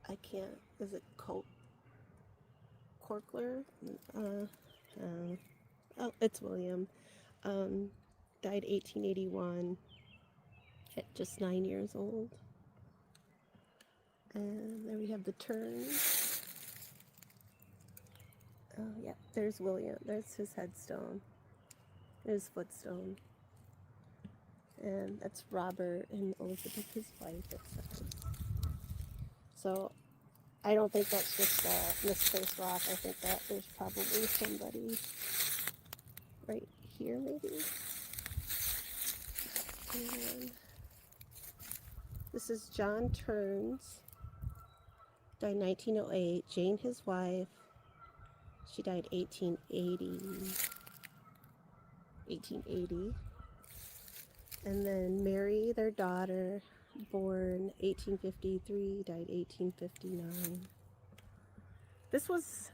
I can't, is it Corkler? Oh, it's William. Died 1881 at just 9 years old. And there we have the Terns. Oh, yeah, there's William. There's his headstone. His footstone. And that's Robert and Elizabeth, his wife, etc. So I don't think that's just a misplaced rock. I think that there's probably somebody right here, maybe. And this is John Terns, died 1908. Jane, his wife, she died 1880. And then Mary, their daughter, born 1853, died 1859. This was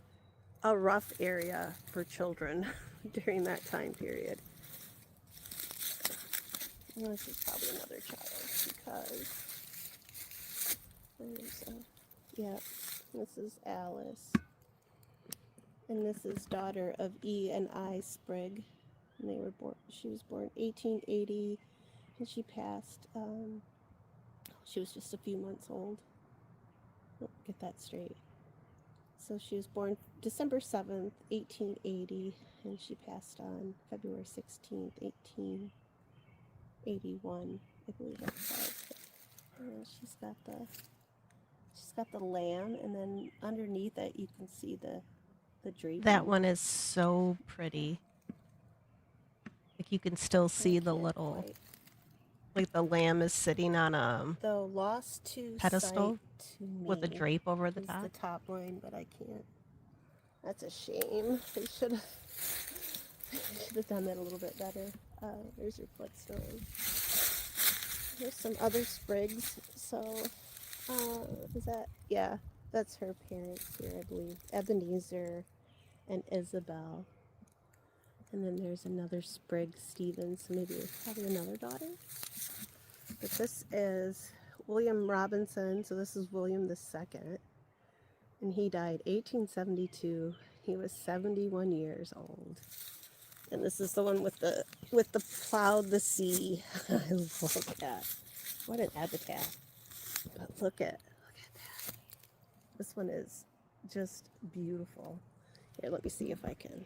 a rough area for children during that time period. And this is probably another child because this is Alice. And this is daughter of E and I Sprigg. And she was born 1880, and she passed, she was just a few months old. Get that straight. So she was born December 7th, 1880, and she passed on February 16th, 1881. I believe that says. And she's got the lamb, and then underneath it you can see the draping. That one is so pretty. Like you can still see the little, like the lamb is sitting on a the lost to pedestal sight to me with a drape over the is top. the top line, but I can't. That's a shame. They should have done that a little bit better. There's your footstone. There's some other sprigs. So, is that, yeah, that's her parents here, I believe. Ebenezer and Isabel. And then there's another sprig, Stevens, so maybe probably another daughter. But this is William Robinson, so this is William II, and he died 1872. He was 71 years old. And this is the one with the plowed the sea. I love that. What an epitaph. But look at that. This one is just beautiful. Here, let me see if I can.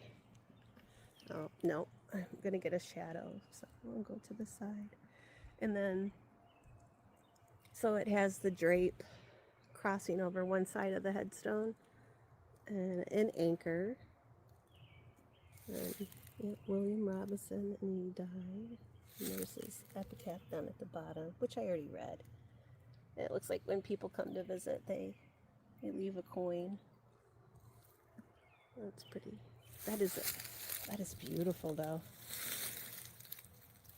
Oh, no. I'm going to get a shadow. So I'll go to the side. And then, so it has the drape crossing over one side of the headstone and an anchor. And yeah, William Robinson, and he died. And there's his epitaph down at the bottom, which I already read. And it looks like when people come to visit, they leave a coin. That's pretty. That is beautiful, though.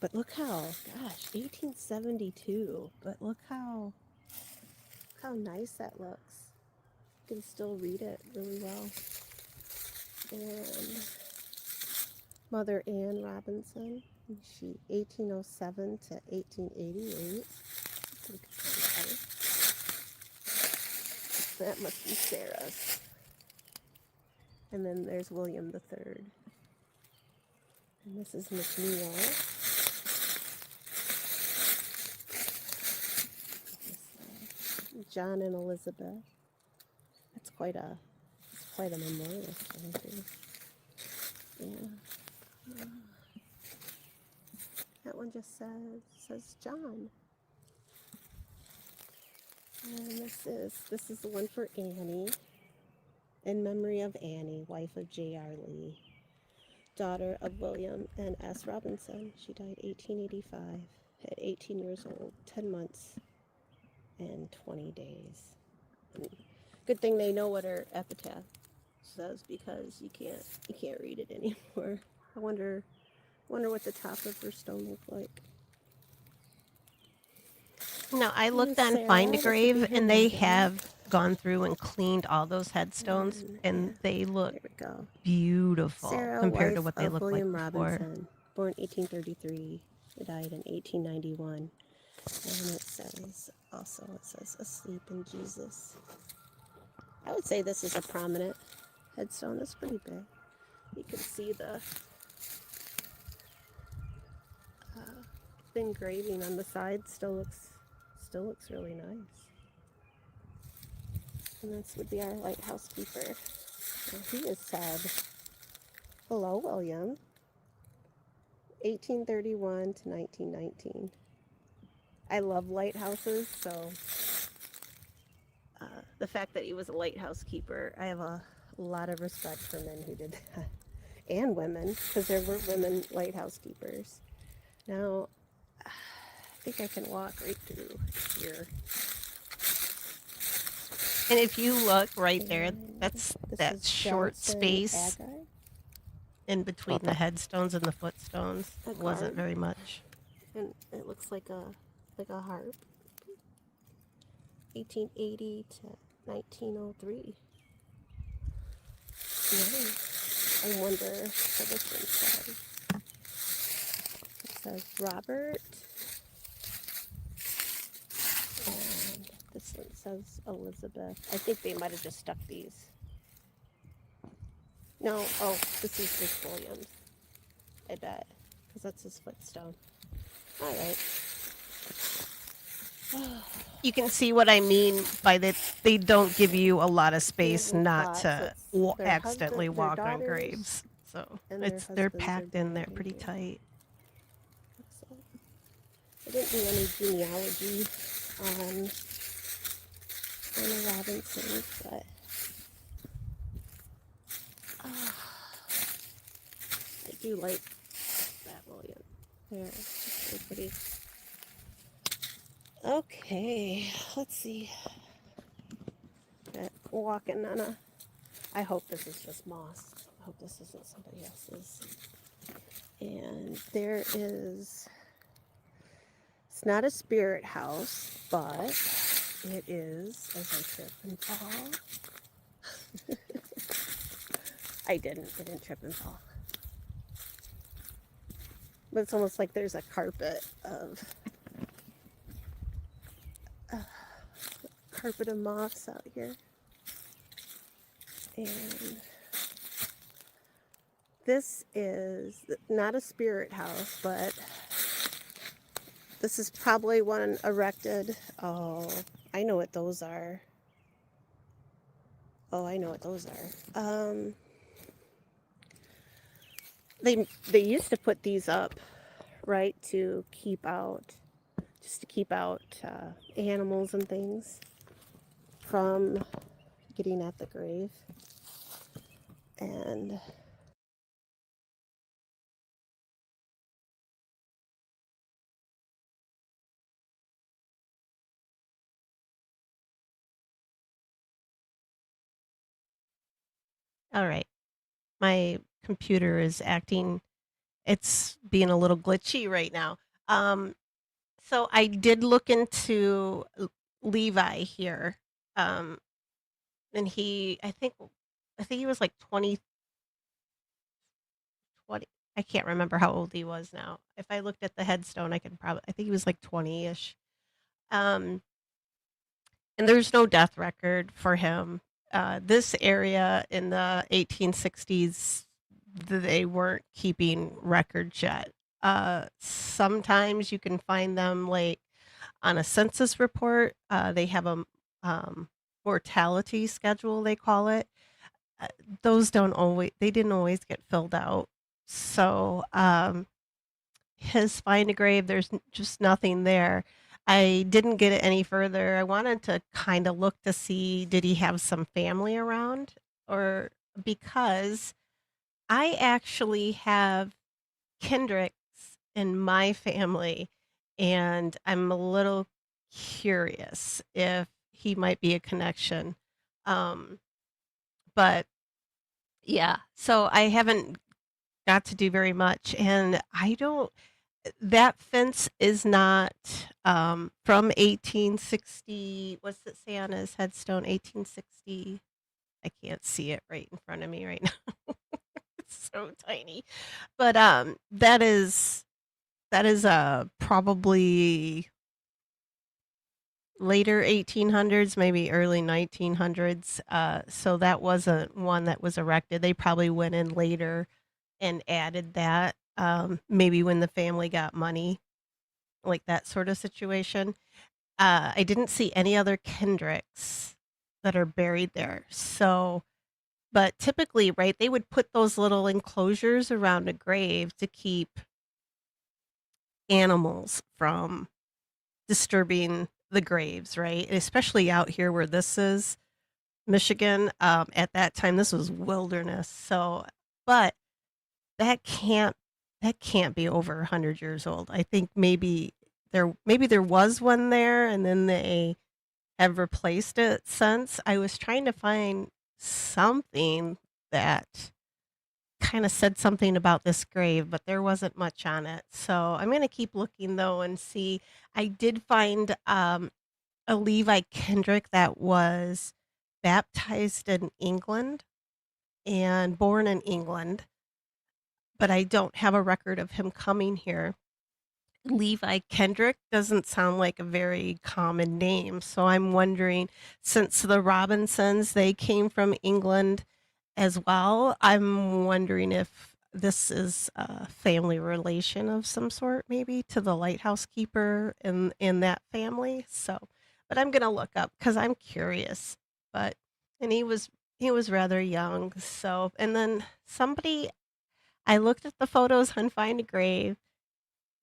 But look how, gosh, 1872. But look how nice that looks. You can still read it really well. And Mother Ann Robinson, she 1807 to 1888. That must be Sarah's. And then there's William III. And this is McNeil. John and Elizabeth. That's quite a memorial stone too. Yeah. That one just says John. And this is the one for Annie. In memory of Annie, wife of J.R. Lee, daughter of William and S. Robinson. She died 1885 at 18 years old, 10 months and 20 days. And good thing they know what her epitaph says, because you can't read it anymore. I wonder what the top of her stone looked like. No, I looked on Sarah, Find a this would Grave, be her and they mother. have gone through and cleaned all those headstones, and Yeah, they look there we go. beautiful Sarah, compared to wife what they of looked like William before. Robinson, born 1833, died in 1891. And it says asleep in Jesus. I would say this is a prominent headstone. It's pretty big. You can see the engraving on the side still looks really nice. And this would be our lighthouse keeper. And he is said, "Hello, William, 1831 to 1919." I love lighthouses, so the fact that he was a lighthouse keeper, I have a lot of respect for men who did that. And women, because there were women lighthouse keepers. Now, I think I can walk right through here. And if you look right there, And that's this that is short Johnson space Agar. in between the headstones and the footstones. A Wasn't guard. very much. And it looks like a harp. 1880 to 1903. Yeah. I wonder what this one says. It says Robert. And this one says Elizabeth. I think they might have just stuck these. No, oh, this is just Williams. I bet. Because that's his footstone. Alright. You can see what I mean by that they don't give you a lot of space Yeah, not lots. to It's their accidentally husband, their walk on daughters, graves. So and their they're husbands are packed in there buried in pretty here. tight. So, I didn't do any genealogy on the Robinsons, but I do like that William. There, it's really pretty. Okay, let's see. Walking on a. I hope this is just moss. I hope this isn't somebody else's. And there is It's not a spirit house, but it is, as I trip and fall. I didn't trip and fall. But it's almost like there's a uh, carpet of moths out here. And this is not a spirit house, but this is probably one erected. Oh, I know what those are. Oh, I know what those are. They used to put these up, right, to keep out, just to keep out animals and things from getting at the grave. And All right. My computer is it's being a little glitchy right now. Um, so I did look into Levi here. Um, and I think he was like 20. I can't remember how old he was now. If I looked at the headstone, I think he was like 20-ish. Um, and there's no death record for him. This area in the 1860s, they weren't keeping records yet. Sometimes you can find them like on a census report. They have a mortality schedule, they call it. Uh, they didn't always get filled out. So his find a grave, just nothing there. I didn't get it any further. I wanted to kind of look to see, did he have some family around, or because I actually have Kendricks in my family, and I'm a little curious if he might be a connection. Um, but yeah, so I haven't got to do very much, and I don't that fence is not from 1860. What's it say on his headstone? 1860. I can't see it right in front of me right now. It's so tiny. But that is probably later 1800s, maybe early 1900s. So that wasn't one that was erected. They probably went in later and added that. Maybe when the family got money, like that sort of situation. I didn't see any other Kendricks that are buried there. So, but typically, right, they would put those little enclosures around a grave to keep animals from disturbing the graves, right? Especially out here where this is Michigan. At that time, this was wilderness. So, but that can't that can't be over 100 years old. I think maybe there was one there and then they have replaced it since. I was trying to find something that kind of said something about this grave, but there wasn't much on it. So I'm going to keep looking though and see. I did find a Levi Kendrick that was baptized in England and born in England, but I don't have a record of him coming here. Levi Kendrick doesn't sound like a very common name. So I'm wondering, since the Robinsons, they came from England as well, I'm wondering if this is a family relation of some sort, maybe to the lighthouse keeper in that family. So, but I'm gonna look up because I'm curious. But and he was rather young. So, and then I looked at the photos on Find a Grave,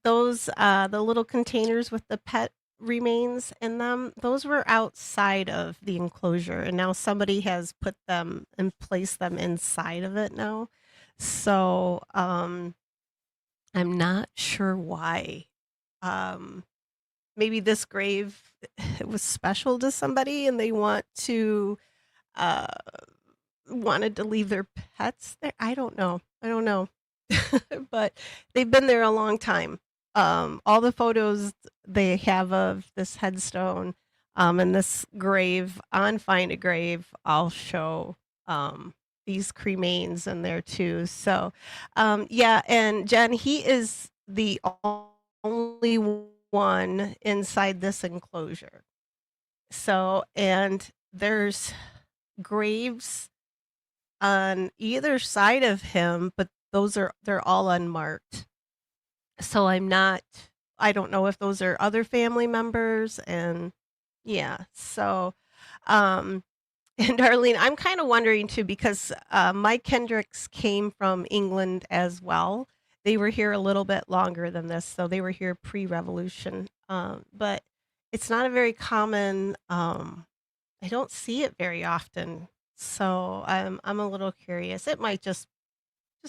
the little containers with the pet remains in them, those were outside of the enclosure, and now somebody has put them and placed them inside of it now. So, I'm not sure why. Um, Maybe this grave was special to somebody and they uh, wanted to leave their pets there. I don't know. I don't know. But they've been there a long time. all the photos they have of this headstone, and this grave on Find a Grave, I'll show, these cremains in there too. So, yeah, and Jen, he is the only one inside this enclosure. So, and there's graves on either side of him, but they're all unmarked. So I don't know if those are other family members, and yeah. So, um and Darlene, I'm kind of wondering too because Mike Kendricks came from England as well. They were here a little bit longer than this, so they were here pre-revolution. But it's not a very common. I don't see it very often, so I'm a little curious. It might just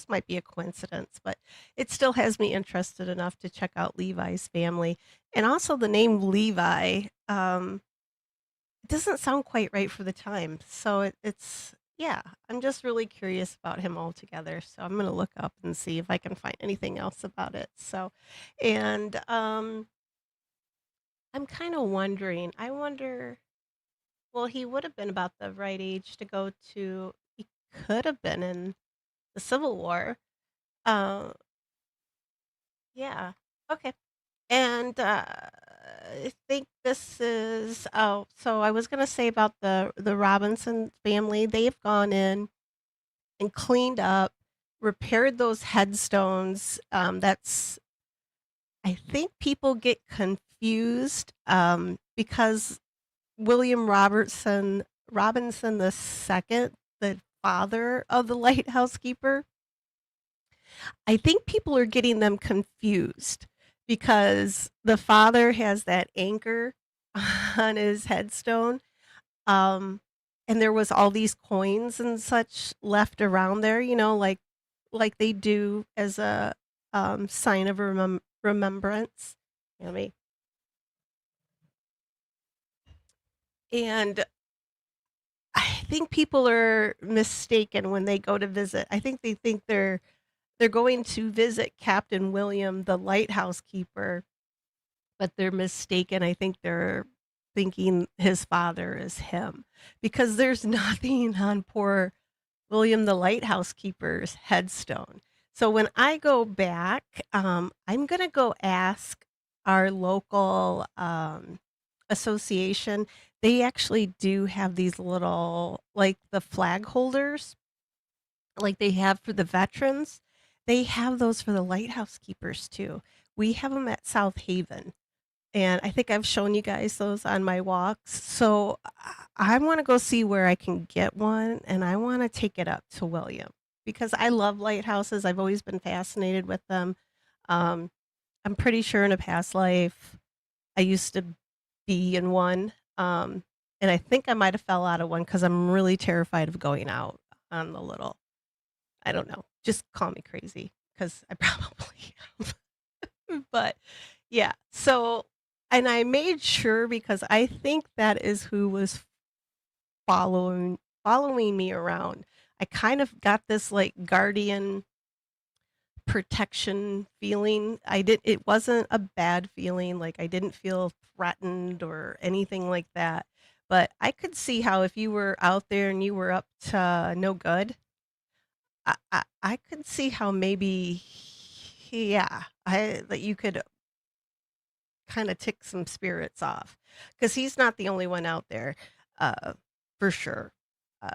might be a coincidence, but it still has me interested enough to check out Levi's family. And also the name Levi, it doesn't sound quite right for the time. So it's yeah, I'm just really curious about him altogether. So I'm gonna look up and see if I can find anything else about it. So, and I'm kind of wondering. I wonder. Well, he would have been about the right age to go to. He could have been in the Civil War. Uh, yeah. Okay. And, I think this is so I was gonna say about the Robinson family, they've gone in and cleaned up, repaired those headstones, that's I think people get confused, because William Robinson II, the father of the lighthouse keeper, I think people are getting them confused because the father has that anchor on his headstone. Um, and there was all these coins and such left around there, like they do as a sign of remembrance. You know me. And I think people are mistaken when they go to visit. I think they think they're going to visit Captain William, the lighthouse keeper, but they're mistaken. I think they're thinking his father is him because there's nothing on poor William the lighthouse keeper's headstone. So when I go back, I'm gonna go ask our local association. They actually do have these little, like the flag holders, like they have for the veterans. They have those for the lighthouse keepers too. We have them at South Haven, and I think I've shown you guys those on my walks. So I want to go see where I can get one, and I want to take it up to William because I love lighthouses. I've always been fascinated with them. Um, I'm pretty sure in a past life I used to be in one, and I think I might have fell out of one because I'm really terrified of going out on the little. I don't know. Just call me crazy because I probably am. But yeah, so and I made sure because I think that is who was following me around. I kind of got this like guardian protection feeling. It wasn't a bad feeling, like I didn't feel threatened or anything like that. But I could see how if you were out there and you were up to no good, I could see how maybe yeah, I that you could kinda tick some spirits off, because he's not the only one out there, uh, for sure, uh,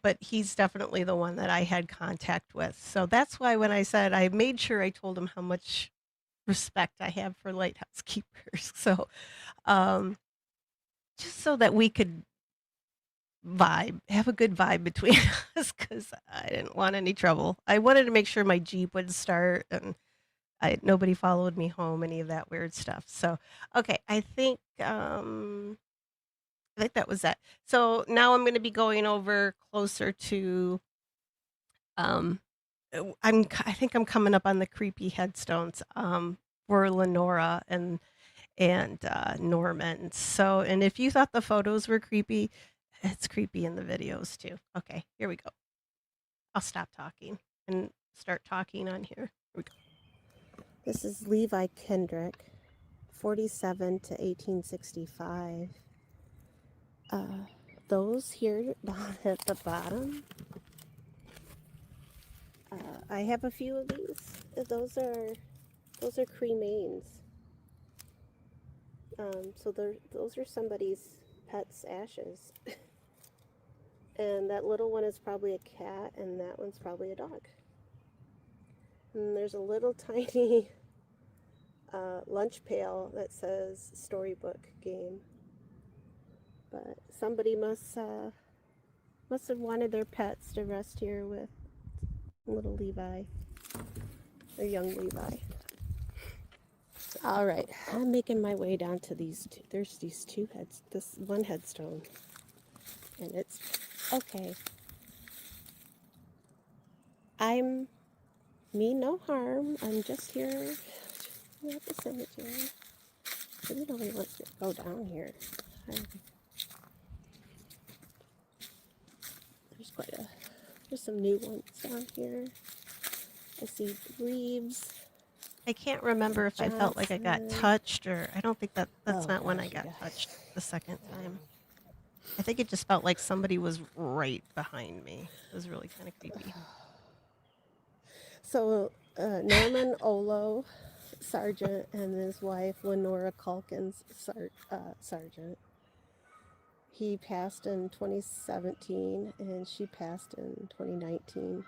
but he's definitely the one that I had contact with, so that's why when I said I made sure I told him how much respect I have for lighthouse keepers, so, um, just so that we could have a good vibe between us, because I didn't want any trouble. I wanted to make sure my Jeep would start and nobody followed me home, any of that weird stuff. So, okay, I think that was that. So now I'm going to be going over closer to um I think I'm coming up on the creepy headstones for Lenora and Norman. So, and if you thought the photos were creepy, it's creepy in the videos too. Okay, here we go. I'll stop talking and start talking on here. Here we go. This is Levi Kendrick, 47 to 1865. Those here down at the bottom, I have a few of these. Those are cremains. So those are somebody's pet's ashes. And that little one is probably a cat, and that one's probably a dog. And there's a little tiny lunch pail that says storybook game. But somebody must have wanted their pets to rest here with little Levi, or young Levi. All right, I'm making my way down to these two. There's these two heads, this one headstone, and it's okay. I'm mean no harm. I'm just here at the cemetery. Maybe nobody wants to go down here. There's some new ones down here. I see leaves. I can't remember if I felt like I got Johnson. touched, or I don't think that's Oh, not when I gosh, you got guys. touched the second time. I think it just felt like somebody was right behind me. It was really kind of creepy. So Norman Olo, Sargent, and his wife Lenora Calkins, Sargent. He passed in 2017, and she passed in 2019.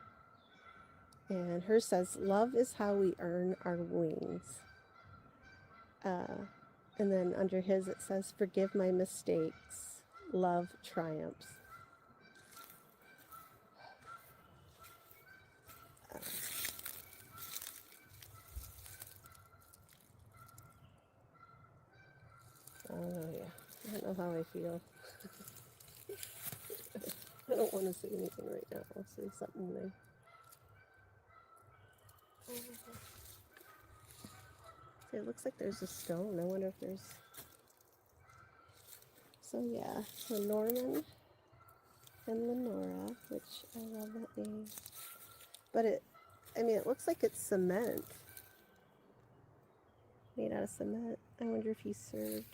And hers says, "Love is how we earn our wings." And then under his it says, "Forgive my mistakes. Love triumphs." Oh yeah, I don't know how I feel. I don't want to say anything right now. I'll say something there. See, it looks like there's a stone. I wonder if there's. So yeah, so Norman and Lenora, which I love that name. But it looks like it's cement. Made out of cement. I wonder if he served.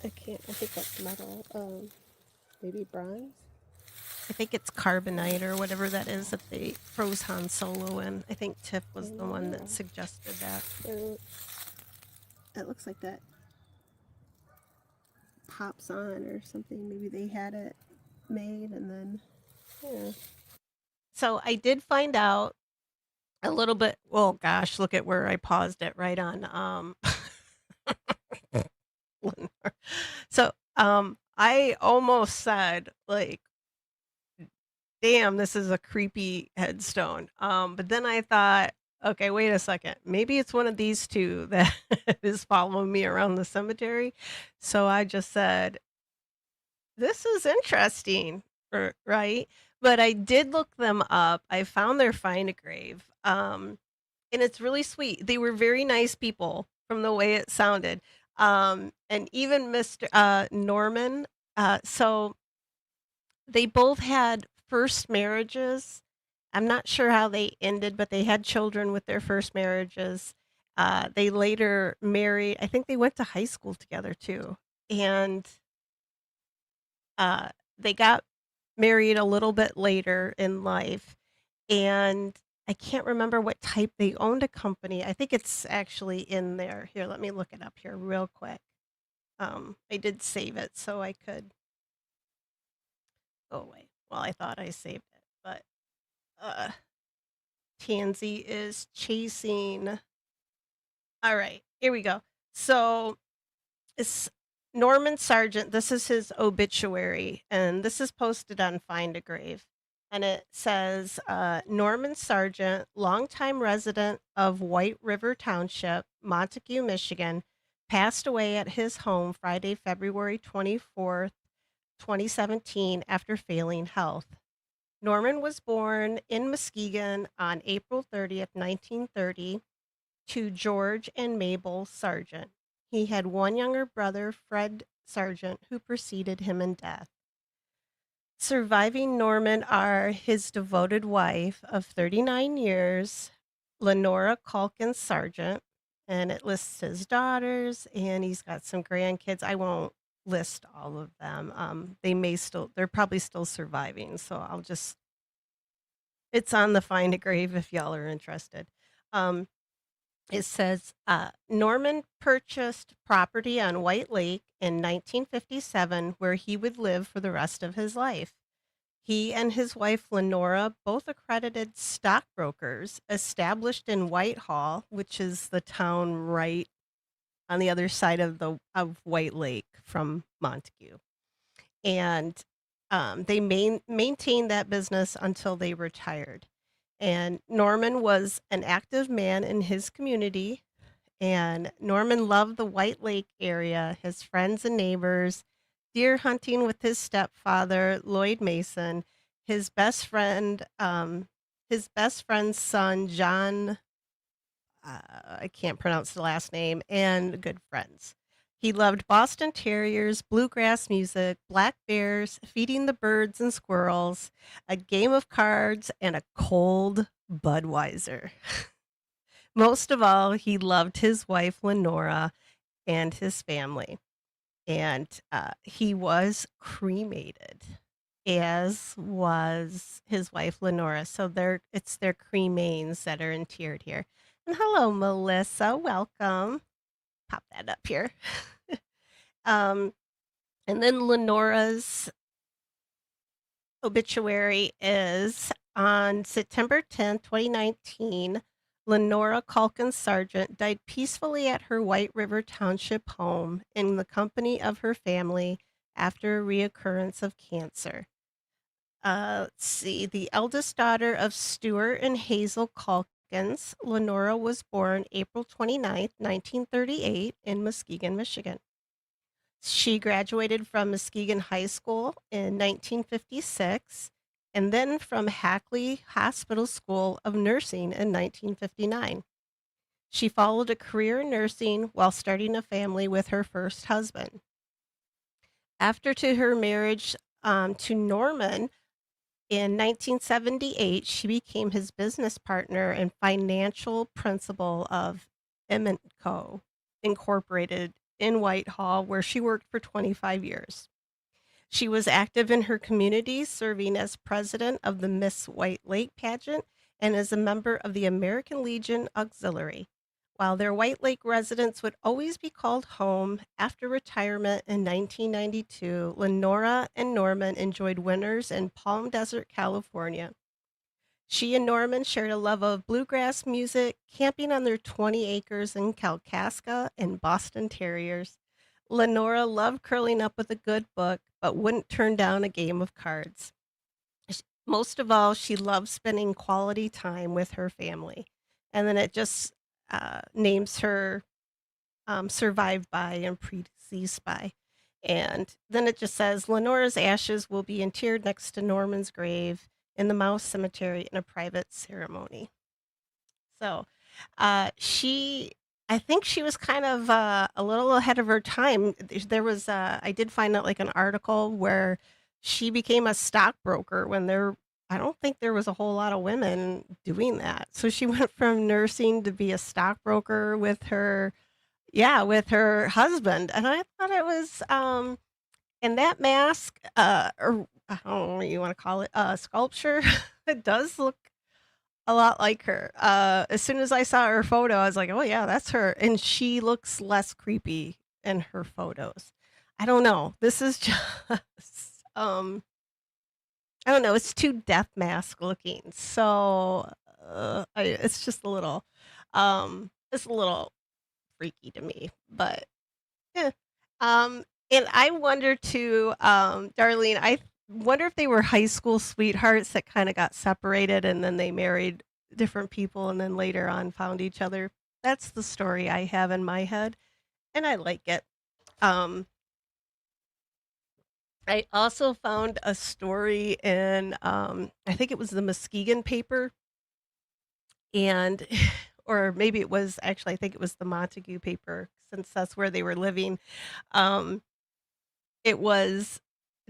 I think that's metal. Maybe bronze. I think it's carbonite or whatever that is that they froze Han Solo in. I think Tiff was the one that suggested that. It looks like that pops on or something. Maybe they had it made and then, yeah. So I did find out a little bit. Oh gosh, look at where I paused it right on. So I almost said like, damn, this is a creepy headstone. But then I thought, okay, wait a second. Maybe it's one of these two that is following me around the cemetery. So I just said, this is interesting, right? But I did look them up. I found their find a grave. And it's really sweet. They were very nice people from the way it sounded. And even Mr. Norman, so they both had first marriages. I'm not sure how they ended, but they had children with their first marriages. They later married. I think they went to high school together too. And they got married a little bit later in life. And I can't remember what type they owned a company. I think it's actually in there. Here, let me look it up here real quick. I did save it so I could go away. Well, I thought I saved it, but Tansy is chasing. All right, here we go. So it's Norman Sargent. This is his obituary, and this is posted on Find a Grave. And it says Norman Sargent, longtime resident of White River Township, Montague, Michigan, passed away at his home Friday, February 24th, 2017, after failing health. Norman was born in Muskegon on April 30th, 1930, to George and Mabel Sargent. He had one younger brother, Fred Sargent, who preceded him in death. Surviving Norman are his devoted wife of 39 years, Lenora Calkins Sargent, and it lists his daughters, and he's got some grandkids. I won't list all of them. They're probably still surviving, so it's on the Find a Grave if y'all are interested. Um, it says Norman purchased property on White Lake in 1957 where he would live for the rest of his life. He and his wife Lenora, both accredited stockbrokers, established in Whitehall, which is the town right on the other side of White Lake from Montague. And they maintained that business until they retired. And Norman was an active man in his community, and Norman loved the White Lake area, his friends and neighbors, deer hunting with his stepfather, Lloyd Mason, his best friend, his best friend's son, John, I can't pronounce the last name, and good friends. He loved Boston Terriers, bluegrass music, black bears, feeding the birds and squirrels, a game of cards, and a cold Budweiser. Most of all, he loved his wife, Lenora, and his family. And he was cremated, as was his wife, Lenora. So it's their cremains that are interred here. And hello, Melissa. Welcome. Pop that up here. um, and then Lenora's obituary is on September 10th, 2019. Lenora Calkins Sargent died peacefully at her White River Township home in the company of her family after a reoccurrence of cancer. Let's see. The eldest daughter of Stuart and Hazel Calkins, Lenora was born April 29th, 1938, in Muskegon, Michigan. She graduated from Muskegon High School in 1956 and then from Hackley Hospital School of Nursing in 1959. She followed a career in nursing while starting a family with her first husband. After to her marriage to Norman in 1978, she became his business partner and financial principal of Co. Incorporated in Whitehall, where she worked for 25 years. She was active in her community, serving as president of the Miss White Lake pageant and as a member of the American Legion Auxiliary. While their White Lake residence would always be called home, after retirement in 1992, Lenora and Norman enjoyed winters in Palm Desert, California. She and Norman shared a love of bluegrass music, camping on their 20 acres in Kalkaska, and Boston Terriers. Lenora loved curling up with a good book, but wouldn't turn down a game of cards. Most of all, she loved spending quality time with her family. And then it just names her survived by and predeceased by. And then it just says Lenora's ashes will be interred next to Norman's grave in the Mouse Cemetery in a private ceremony. So she, I think she was kind of a little ahead of her time. There was, I did find out like an article where she became a stockbroker when I don't think there was a whole lot of women doing that. So she went from nursing to be a stockbroker with her, yeah, with her husband. And I thought it was, and that mask, or I don't know what you want to call it, sculpture, it does look a lot like her. As soon as I saw her photo, I was like, "Oh yeah, that's her." And she looks less creepy in her photos. I don't know. This is just um I don't know, it's too death mask looking. So it's just a little it's a little freaky to me, but yeah. And I wonder too, Darlene, I wonder if they were high school sweethearts that kind of got separated and then they married different people and then later on found each other. That's the story I have in my head, and I like it. Um, I also found a story in, I think it was the Muskegon paper, and or maybe it was actually, I think it was the Montague paper since that's where they were living. Um, It was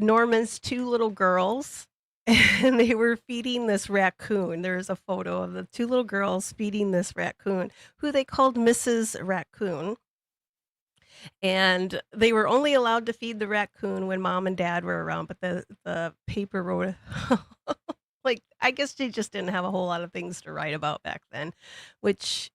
Norman's 2 little girls, and they were feeding this raccoon. There's a photo of the 2 little girls feeding this raccoon, who they called Mrs. Raccoon, and they were only allowed to feed the raccoon when mom and dad were around, but the paper wrote like, I guess they just didn't have a whole lot of things to write about back then, which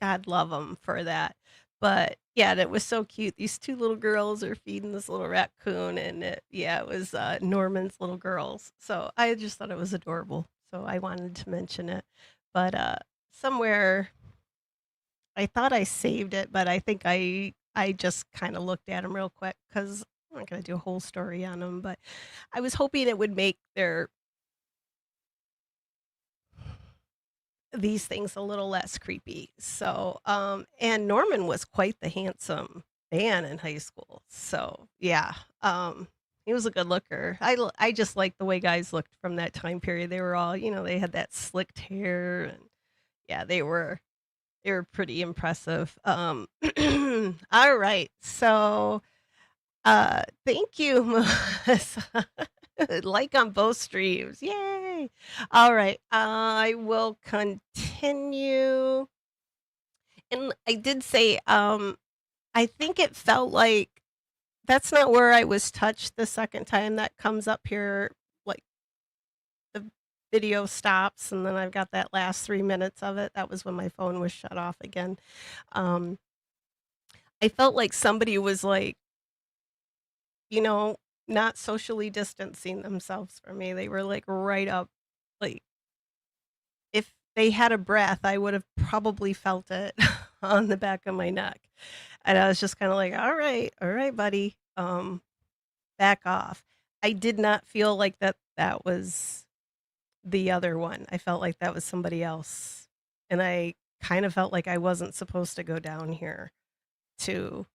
God love them for that. But, yeah, that was so cute. These 2 little girls are feeding this little raccoon, and it was, Norman's little girls. So, I just thought it was adorable, so I wanted to mention it. But, somewhere I thought I saved it, but I think I just kinda looked at them real quick because 'cause I'm not gonna do a whole story on them. But I was hoping it would make their these things a little less creepy. So, and Norman was quite the handsome man in high school. So, yeah, he was a good looker. I just like the way guys looked from that time period. They were all, they had that slicked hair, and yeah, they were pretty impressive. All right. So, thank you, Melissa. Like on both streams. Yay. All right. I will continue. And I did say, I think it felt like that's not where I was touched the second time that comes up here. Like the video stops, and then I've got that last 3 minutes of it. That was when my phone was shut off again. Um, I felt like somebody was like, you know, not socially distancing themselves from me. They were, like, right up, like, if they had a breath, I would have probably felt it on the back of my neck. And I was just kinda like, all right, buddy, back off." I did not feel like that was the other one. I felt like that was somebody else, and I kind of felt like I wasn't supposed to go down here to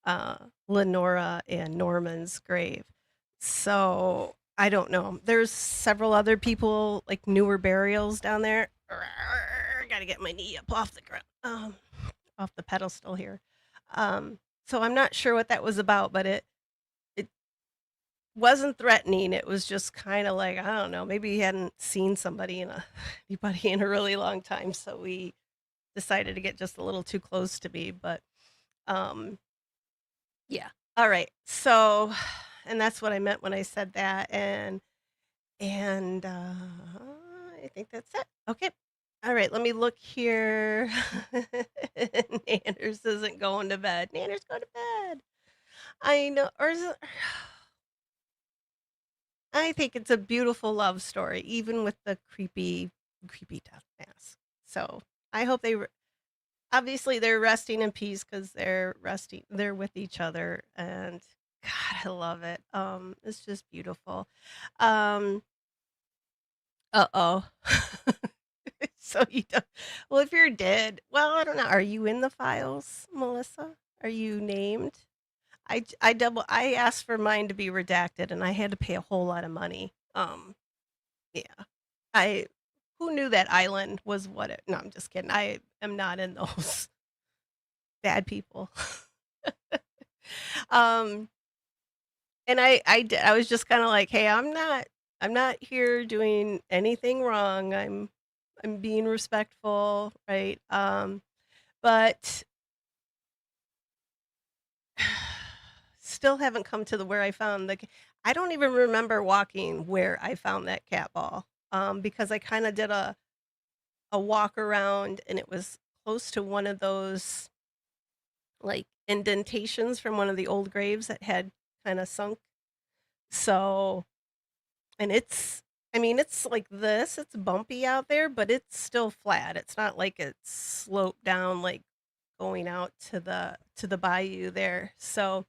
uh, Lenora and Norman's grave. So I don't know. There's several other people, like newer burials down there. Gotta get my knee up off the ground, off the pedestal here. So I'm not sure what that was about, but it wasn't threatening. It was just kind of like, I don't know, maybe he hadn't seen anybody in a really long time, so we decided to get just a little too close to me. But um yeah. Alright. So, and that's what I meant when I said that, and I think that's it. Okay. Alright, let me look here. Nanners isn't going to bed. Nanners, go to bed. I know, or is it I think it's a beautiful love story, even with the creepy death mask. So, I hope obviously, they're resting in peace because 'cause they're with each other, and God, I love it. It's just beautiful. Um, uh-oh. So you don't well, if you're dead, well, I don't know, are you in the files, Melissa? Are you named? I asked for mine to be redacted, and I had to pay a whole lot of money. Yeah. I Who knew that island was what it no, I'm just kidding. I am not in those bad people. Um, and I was just kinda like, "Hey, I'm not here doing anything wrong. I'm being respectful, right?" But still haven't come to the where I found I don't even remember walking where I found that cat ball, because I kinda did a walk around, and it was close to one of those, like, indentations from one of the old graves that had kinda sunk. So, and I mean, it's like this, it's bumpy out there, but it's still flat. It's not like it's sloped down, like, going out to the bayou there. So,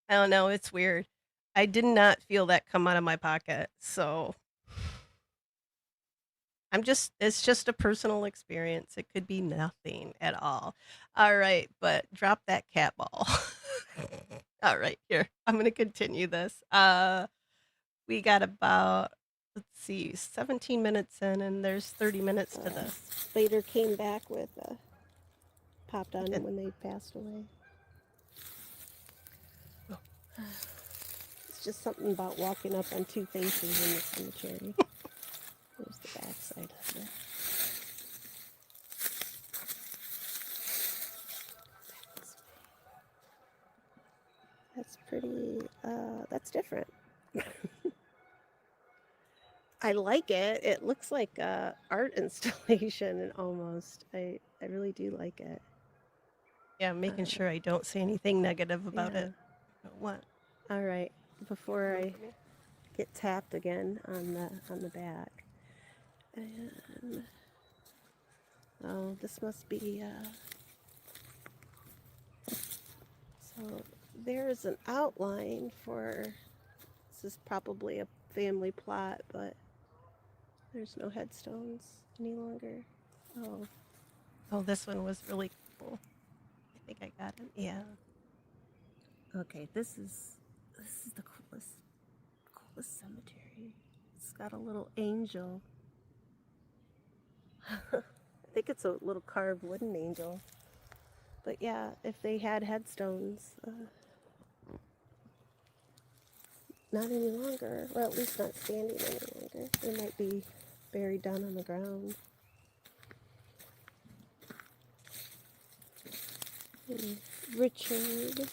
I don't know, it's weird. I did not feel that come out of my pocket, so it's just a personal experience. It could be nothing at all. Alright, but drop that cat ball. Alright, here, I'm gonna continue this. We got about, let's see, 17 minutes in, and there's 30 minutes to this. Later came back with popped on Did when they passed away. It's just something about walking up on two faces in the cemetery. There's the back side of it. That's pretty, that's different. I like it. It looks like a art installation almost. I really do like it. Yeah, making sure I don't say anything negative about Yeah. it. What? All right. Before I For me? get tapped again on the back. And oh, this must be so there's an outline for this is probably a family plot, but there's no headstones any longer. Oh, Oh, this one was really cool. I think I got it. Yeah. okay. This is the coolest cemetery. It's got a little angel. I think it's a little carved wooden angel. But yeah, if they had headstones, not any longer. Well, at least not standing any longer. They might be buried down on the ground. Richard.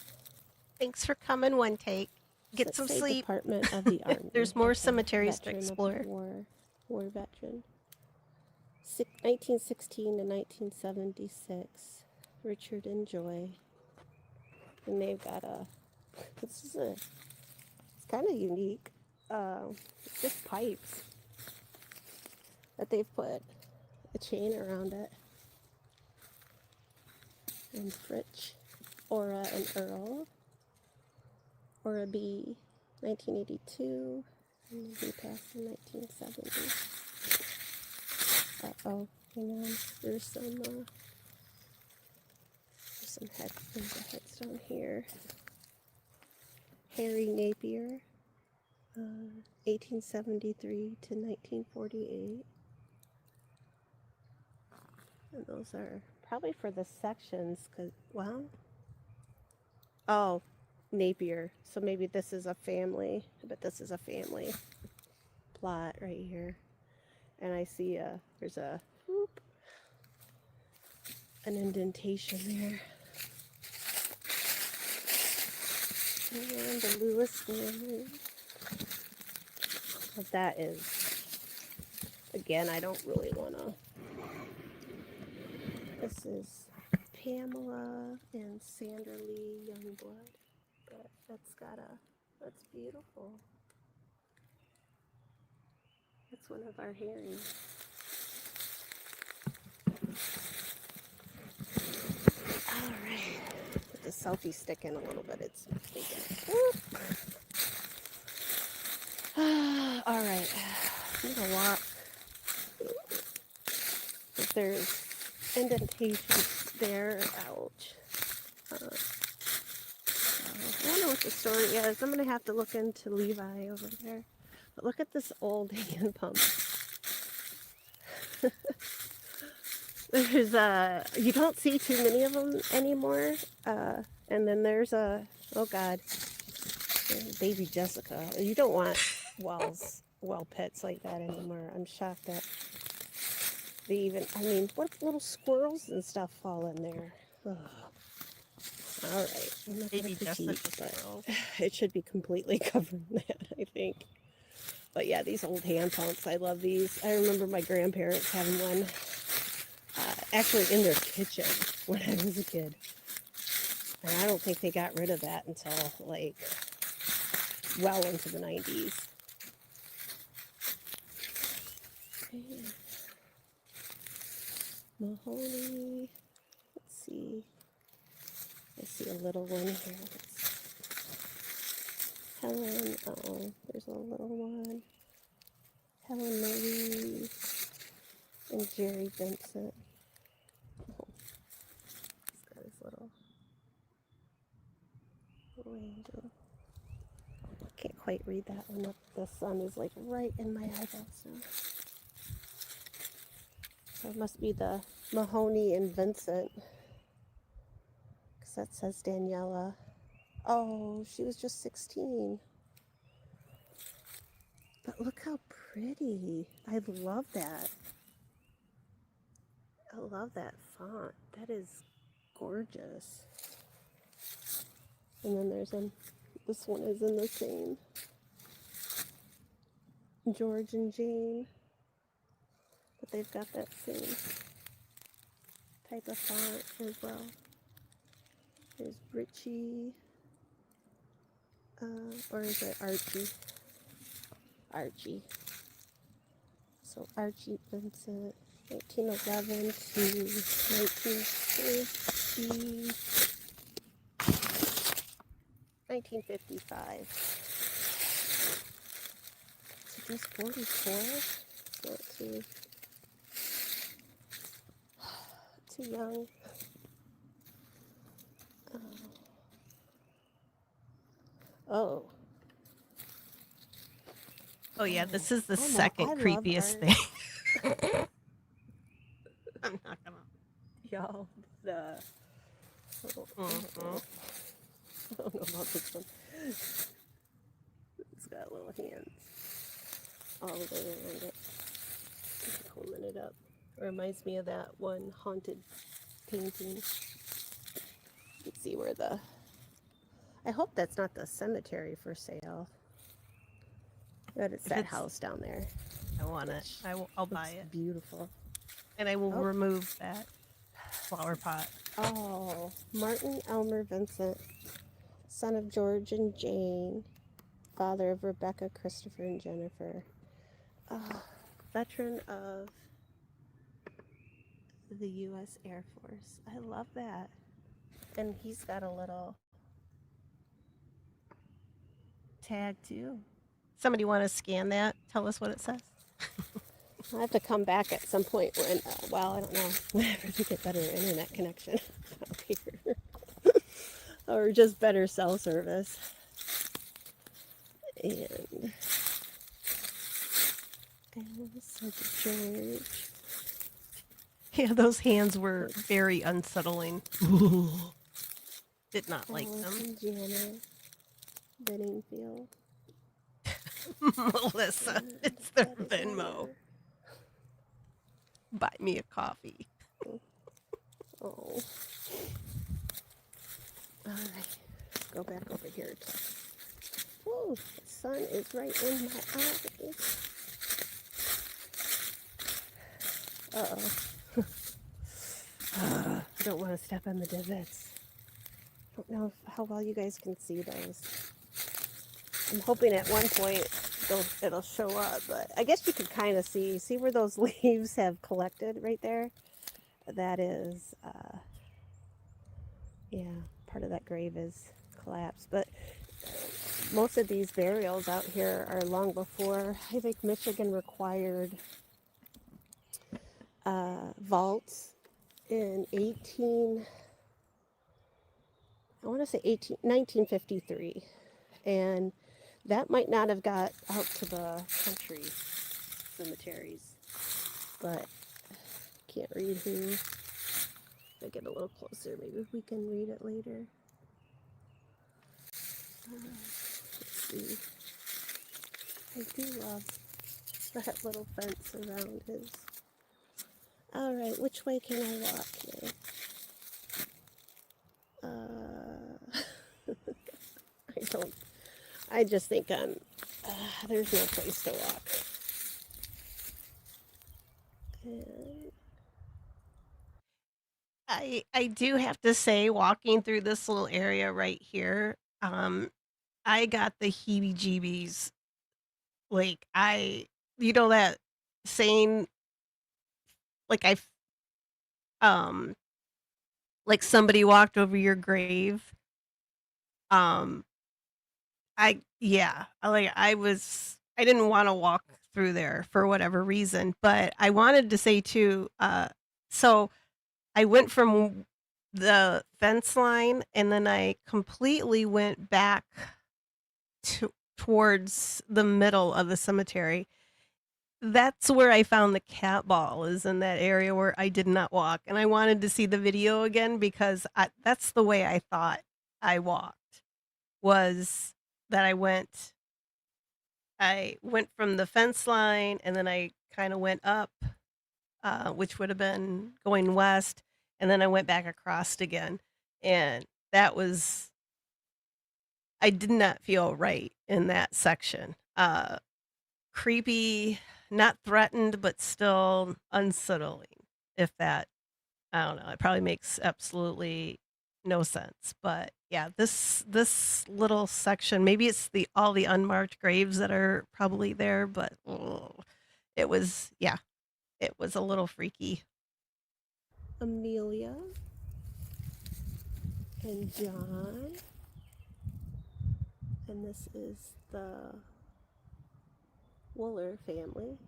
Thanks for coming, One Take. Get Let's some say sleep. Department of the Army. There's more Okay, cemeteries to veteran of the explore. war veteran. 1916 to 1976. Richard and Joy. And they've got it's kind of unique. It's just pipes that they've put a chain around it. And Fritch, Aura and Earl. Aura B, 1982. And he passed in 1970. Uh-oh, hang on. There's a headstone here. Harry Napier, 1873 to 1948. And those are probably for the sections, because, well, oh, Napier. So maybe this is a family, but this is a family plot right here. And I see there's an indentation there. And the Lewis family. But that is, again, I don't really want to. This is Pamela and Sandra Lee Youngblood. But that's beautiful. That's one of our Harrys. All right. Put the selfie stick in a little bit. It's mistaken. All right. I'm gonna walk. If there's indentations there, ouch. I don't know what the story is. I'm gonna have to look into Levi over there. But look at this old hand pump. There's you don't see too many of them anymore. And then there's oh God, baby Jessica. You don't want well pets like that anymore. I'm shocked that they even, I mean, what if little squirrels and stuff fall in there? Ugh. All right, I'm not Baby gonna critique, Jessica but squirrel. it should be completely covered in that, I think. But yeah, these old hand pumps, I love these. I remember my grandparents having one actually in their kitchen when I was a kid. And I don't think they got rid of that until like well into the 90s. Okay. Mahoney. Let's see. I see a little one here. Helen. Oh, there's a little one. Helen Marie and Jerry Vincent. Oh, he's got his little angel. Can't quite read that one up. The sun is like right in my eyeballs now. So it must be the Mahoney and Vincent. Because that says Daniela. Oh, she was just 16. Look how pretty. I love that. I love that font. That is gorgeous. And then this one is in the same George and Jane, but they've got that same type of font as well. There's Richie, or is it Archie? Archie. So Archie Vincent, 1911 to 1950, 1955. So just 44? Not too young. Oh. Oh yeah, this is the I second love creepiest art. thing. I'm not gonna. Y'all, the. Mhm. I don't know about this one. It's got little hands all the way around it. Just holding it up. Reminds me of that one haunted painting. You can see where the. I hope that's not the cemetery for sale. But it's If that it's, house down there. I want it. Which I'll buy looks it, beautiful. and I will Oh. remove that flower pot. Oh, Martin Elmer Vincent, son of George and Jane, father of Rebecca, Christopher, and Jennifer. Veteran of the U.S. Air Force. I love that. And he's got a little tag too. Somebody want to scan that? Tell us what it says. I'll have to come back at some point when, well, I don't know, whenever we get better internet connection out here. Or just better cell service. And so George. Yeah, those hands were very unsettling. Did not like them. And Janet Bedingfield. Melissa, it's their Venmo. Buy me a coffee. Oh. All right. Go back over here. Whoa, the sun is right in my eyes. Uh-oh. I don't want to step on the divots. I don't know how well you guys can see those. I'm hoping at one point it'll show up, but I guess you can kind of see where those leaves have collected right there? That is, yeah, part of that grave is collapsed. But most of these burials out here are long before. I think Michigan required vaults in 1953. And that might not have got out to the country cemeteries, but can't read who. I'll get a little closer. Maybe we can read it later. Let's see. I do love that little fence around his. All right, which way can I walk now? I don't. I just think there's no place to walk. And I do have to say, walking through this little area right here, I got the heebie-jeebies. Like you know that saying, like um, like somebody walked over your grave. Um, I didn't want to walk through there for whatever reason, but I wanted to say too, so I went from the fence line and then I completely went back towards the middle of the cemetery. That's where I found the cat ball, is in that area where I did not walk. And I wanted to see the video again because that's the way I thought I walked, was that I went I went from the fence line and then I kind of went up, which would have been going west, and then I went back across again. And that was, I did not feel right in that section. Creepy, not threatened, but still unsettling. If that, I don't know, it probably makes absolutely no sense. But yeah, this little section, maybe it's the all the unmarked graves that are probably there, but it was, yeah, it was a little freaky. Amelia and John. And this is the Wooler family.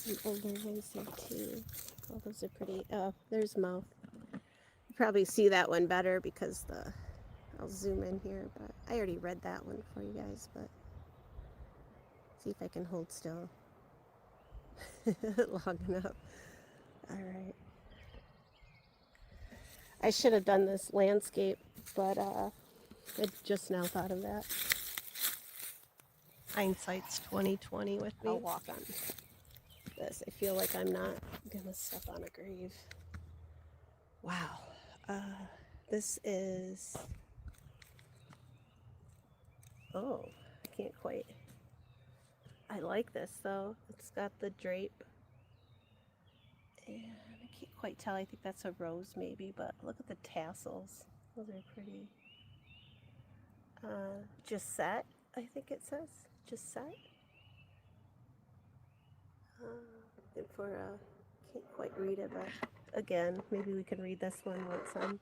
Some older ones there too. Oh, those are pretty. Oh, there's Mo. You probably see that one better because I'll zoom in here, but I already read that one for you guys, but see if I can hold still long enough. All right. I should have done this landscape, but I just now thought of that. Hindsight's 2020 with I'll me. walk on this. I feel like I'm not gonna step on a grave. Wow. This is. Oh, I can't quite. I like this though. It's got the drape. And I can't quite tell. I think that's a rose maybe, but look at the tassels. Those are pretty. Gisette, I think it says. Gisette. Looking for a. Can't quite read it, but again, maybe we can read this one once I'm.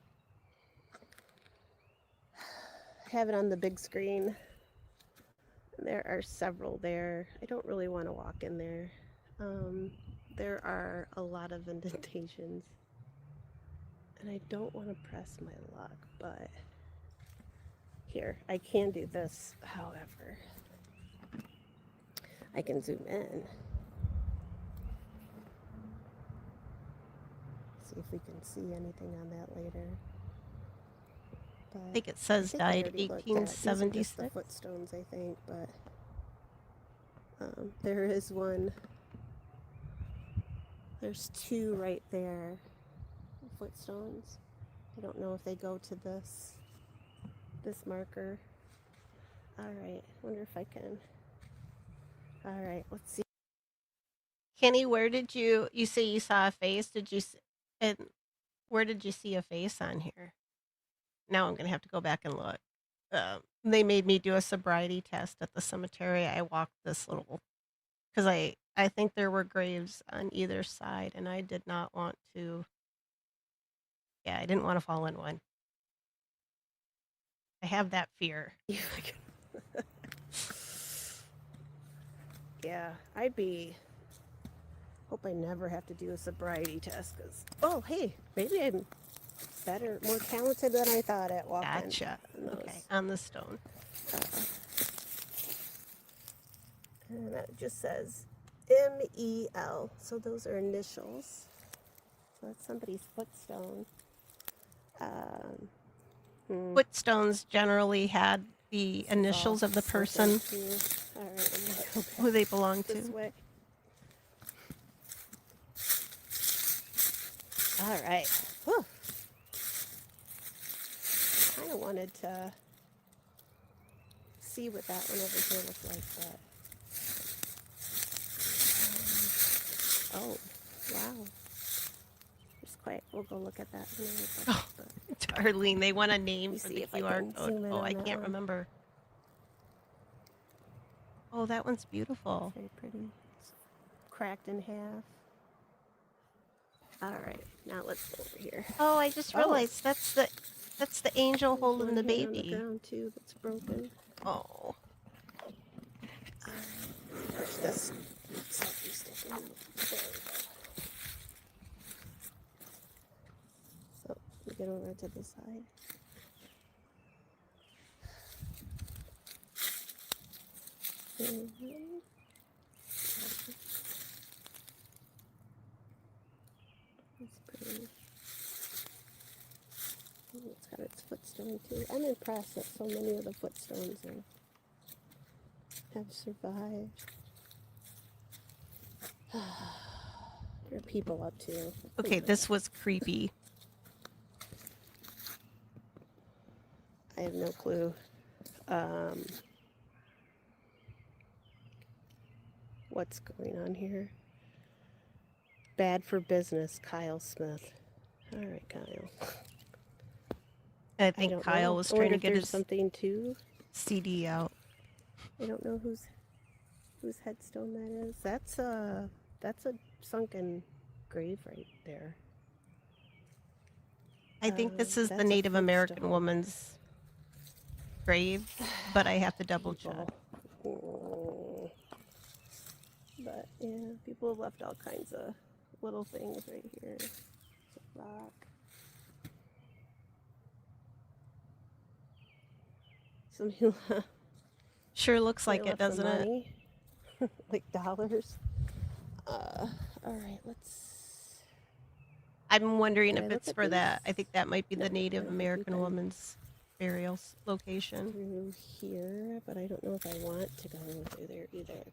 Have it on the big screen. There are several there. I don't really want to walk in there. There are a lot of indentations. And I don't want to press my luck, but here, I can do this, however. I can zoom in. See if we can see anything on that later. But I think it says died These are just the 1876. footstones, I think, but there is one. There's two right there, footstones. I don't know if they go to this marker. All right, wonder if I can. All right, let's see. Kenny, where did you say you saw a face? And where did you see a face on here? Now I'm gonna have to go back and look. They made me do a sobriety test at the cemetery. I walked this little because I think there were graves on either side, and I did not want to. Yeah, I didn't want to fall in one. I have that fear. Yeah, I'd be. Hope I never have to do a sobriety test because. Oh, hey, maybe I'm better, more talented than I thought at walking. Gotcha. Okay, on the stone. And that just says MEL. So those are initials. So that's somebody's footstone. Footstones generally had the initials of the person All right, I'm gonna go back who they belong this to. way. All right. Whew. Kind of wanted to see what that one over here looked like, but oh, wow. Just quiet. We'll go look at that in a minute. Oh, Darlene, they want a name me for see the if I QR can code. zoom in Oh, on I that can't one. remember. Oh, that one's beautiful. Very pretty. It's cracked in half. All right, now let's go over here. Oh, I just realized that's the angel There's holding one the here on the baby. ground too that's broken. Oh, Push this selfie stick in. There we go. So we get over to the side. It's pretty. Ooh, it's got a interesting too. I'm impressed that so many of the footstones have survived. There are people up too. Okay, this was creepy. I have no clue. What's going on here? Bad for business, Kyle Smith. All right, Kyle. I I think don't Kyle know. was I trying wonder to if get there's his something too. CD out. I don't know whose headstone that is. That's a sunken grave right there. I think this is the That's a Native American footstone. woman's grave, but I have to double check. People. But yeah, people have left all kinds of little things right here. It's a rock. Somebody Sure looks like it, left some doesn't it? money, like dollars. All right, let's. I'm wondering Can I if look it's at for these? that. I think that might be No, the I Native don't think we American can woman's burial location. through here, but I don't know if I want to go through there either.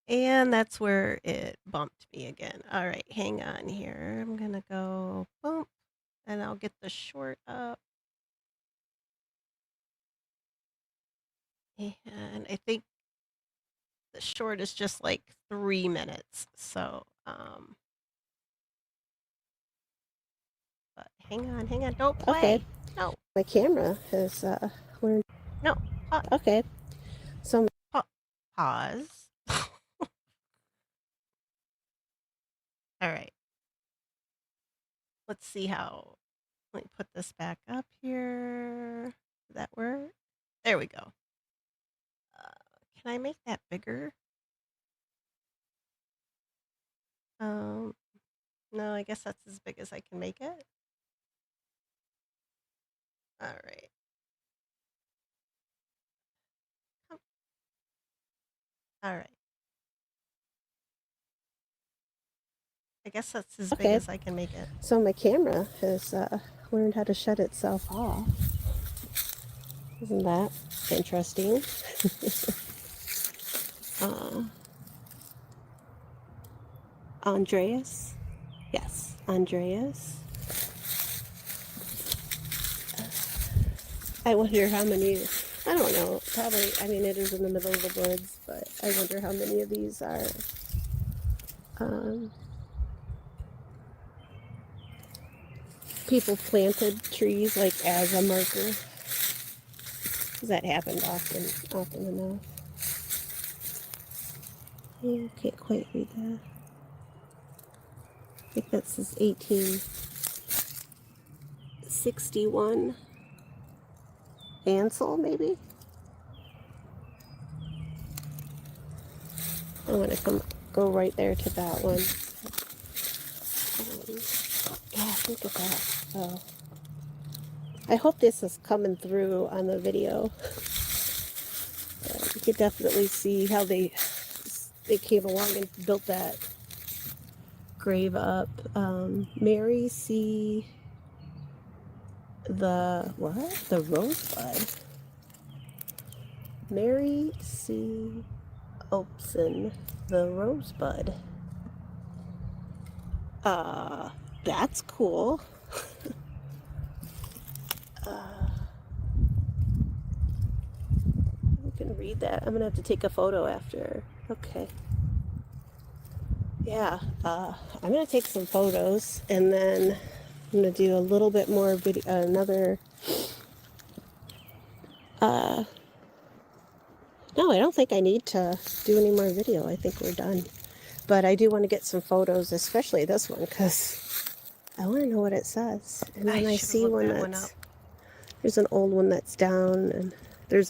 And that's where it bumped me again. All right, hang on here. I'm going to go bump, and I'll get the short up. And I think the short is just like 3 minutes. So, but hang on. Don't play. Okay. No, My camera has learned. no. Okay. So Pause. All right. Let's see how. Let me put this back up here. Did that work? There we go. Can I make that bigger? Um, no, I guess that's as big as I can make it. All right. All right. I guess that's as big okay. as I can make it. So my camera has learned how to shut itself off. Isn't that interesting? Andreas? Yes, Andreas. I wonder how many, I don't know, probably, I mean, it is in the middle of the woods, but I wonder how many of these are people planted trees like as a marker. Because that happened often enough. Yeah, can't quite read that. I think that says 1861. Ansel, maybe? I want to go right there to that one. Yeah, look at that. Oh. I hope this is coming through on the video. You could definitely see how they came along and built that grave up. Mary C. The what? The Rosebud. Mary C. Opson, the Rosebud. That's cool. You can read that. I'm gonna have to take a photo after. Okay. Yeah, I'm gonna take some photos and then I'm gonna do a little bit more video. Another. No, I don't think I need to do any more video. I think we're done. But I do want to get some photos, especially this one, because I want to know what it says. And then I see one that's there's an old one that's down, and there's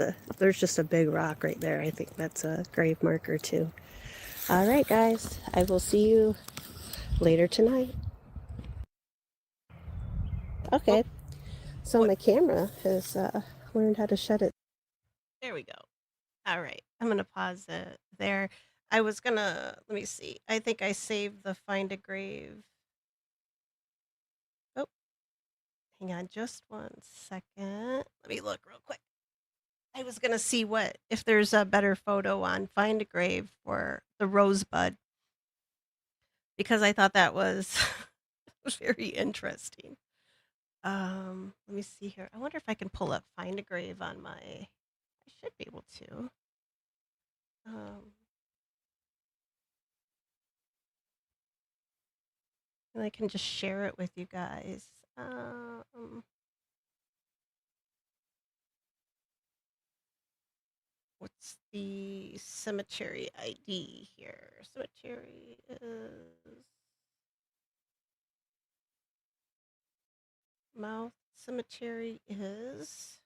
just a big rock right there. I think that's a grave marker too. All right, guys, I will see you later tonight. Okay, so my camera has learned how to shut it. There we go. All right. I'm going to pause it there. I was going to, let me see. I think I saved the find a grave. Oh, Hang on just 1 second. Let me look real quick. I was gonna see what if there's a better photo on Find a Grave for the rosebud because I thought that was was very interesting. Let me see here. I wonder if I can pull up Find a Grave on my. I should be able to. Um, and I can just share it with you guys. What's the cemetery ID here? Cemetery is Mouth Cemetery is.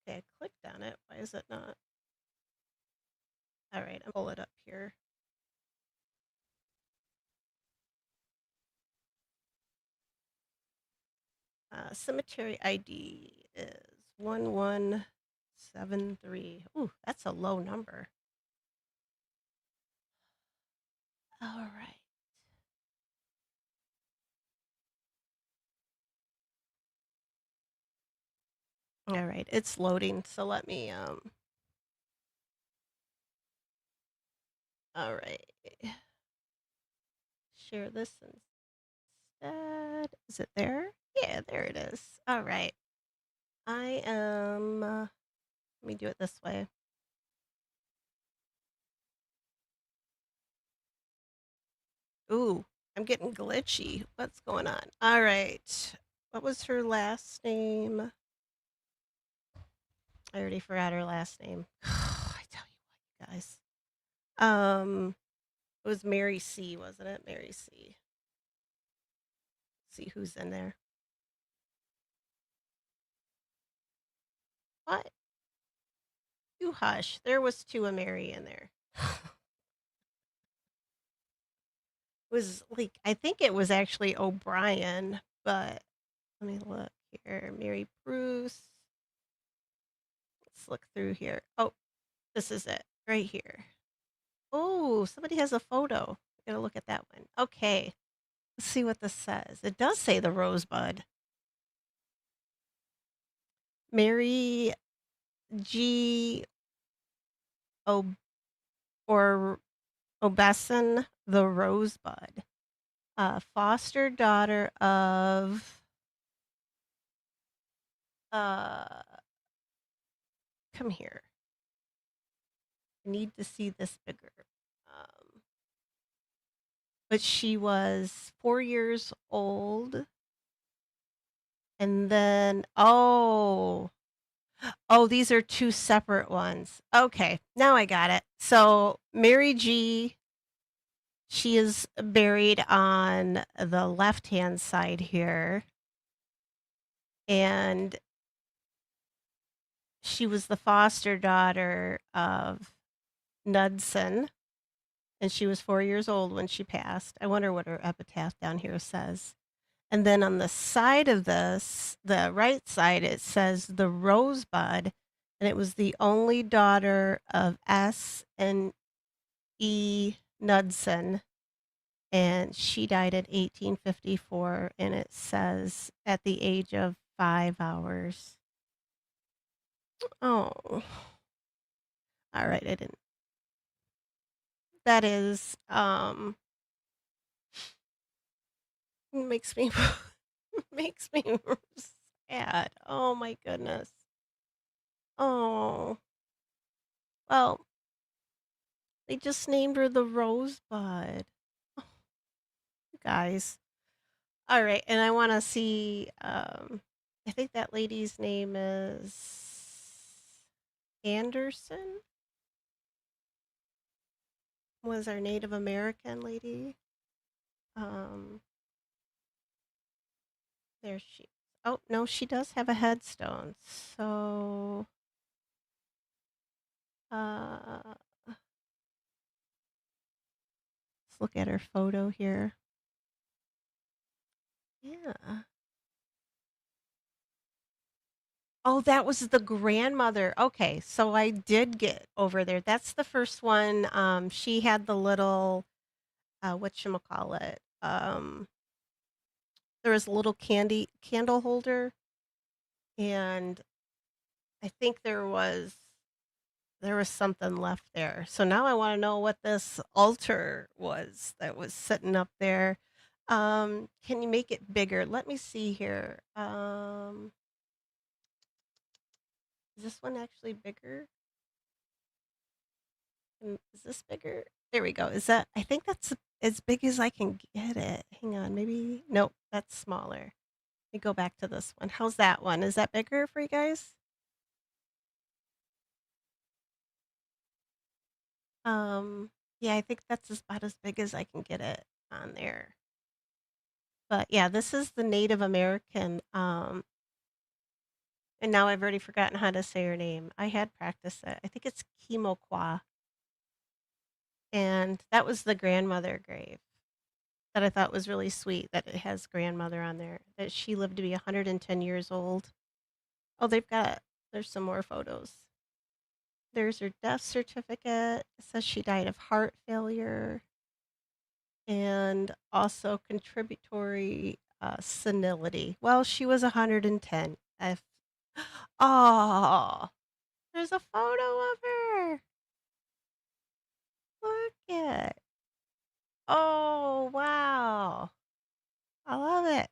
Okay, I clicked on it. Why is it not? All right, I'll pull it up here. Cemetery ID is 1173. Ooh, that's a low number. All right. All right, it's loading, so let me all right. Share this instead. Is it there? Yeah, there it is. All right. I am let me do it this way. Ooh, I'm getting glitchy. What's going on? All right. What was her last name? I already forgot her last name. I tell you what, you guys. It was Mary C, wasn't it? Mary C. See who's in there. What? You hush. There was two of Mary in there. It was like I think it was actually O'Brien, but let me look here. Mary Bruce. Let's look through here. Oh, this is it right here. Oh, somebody has a photo. I gotta look at that one. Okay. Let's see what this says. It does say the Rosebud. Mary G. O. or Obeson the Rosebud, foster daughter of uh come here. I need to see this bigger. But she was 4 years old. And then oh, these are two separate ones. Okay, now I got it. So Mary G, she is buried on the left-hand side here. And she was the foster daughter of Knudsen, and she was 4 years old when she passed. I wonder what her epitaph down here says. And then on the side of this, the right side, it says the Rosebud, and it was the only daughter of S. and E. Knudsen, and she died at 1854, and it says at the age of 5 hours. Oh, all right, I didn't. That is, makes me makes me sad. Oh my goodness. Oh, well, they just named her the Rosebud. Oh, you guys. All right, and I want to see. I think that lady's name is Anderson. Was our Native American lady? Um, there she. Oh no, she does have a headstone. So, let's look at her photo here. Yeah. Oh, that was the grandmother. Okay, so I did get over there. That's the first one. She had the little, whatchamacallit, there was a little candy candle holder, and I think there was something left there. So now I wanna know what this altar was that was sitting up there. Can you make it bigger? Let me see here. Is this one actually bigger? Is this bigger? There we go. Is that I think that's as big as I can get it. Hang on, maybe nope, that's smaller. Let me go back to this one. How's that one? Is that bigger for you guys? Yeah, I think that's about as big as I can get it on there. But yeah, this is the Native American, and now I've already forgotten how to say her name. I had practiced it. I think it's Kimoqua, and that was the grandmother grave that I thought was really sweet that it has grandmother on there, that she lived to be 110 years old. Oh, there's some more photos. There's her death certificate. It says she died of heart failure and also contributory senility. Well, she was 110. If oh, there's a photo of her. Look it. Oh, wow. I love it.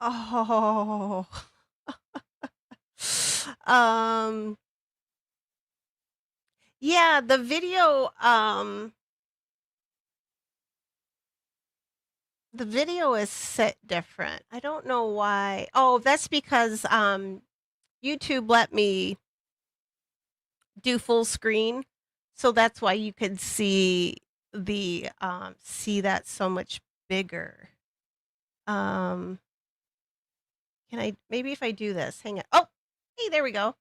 Oh. Um, yeah, the video is set different. I don't know why. Oh, that's because YouTube let me do full screen. So that's why you could see that so much bigger. Um, can I maybe if I do this, hang on. Oh, hey, there we go.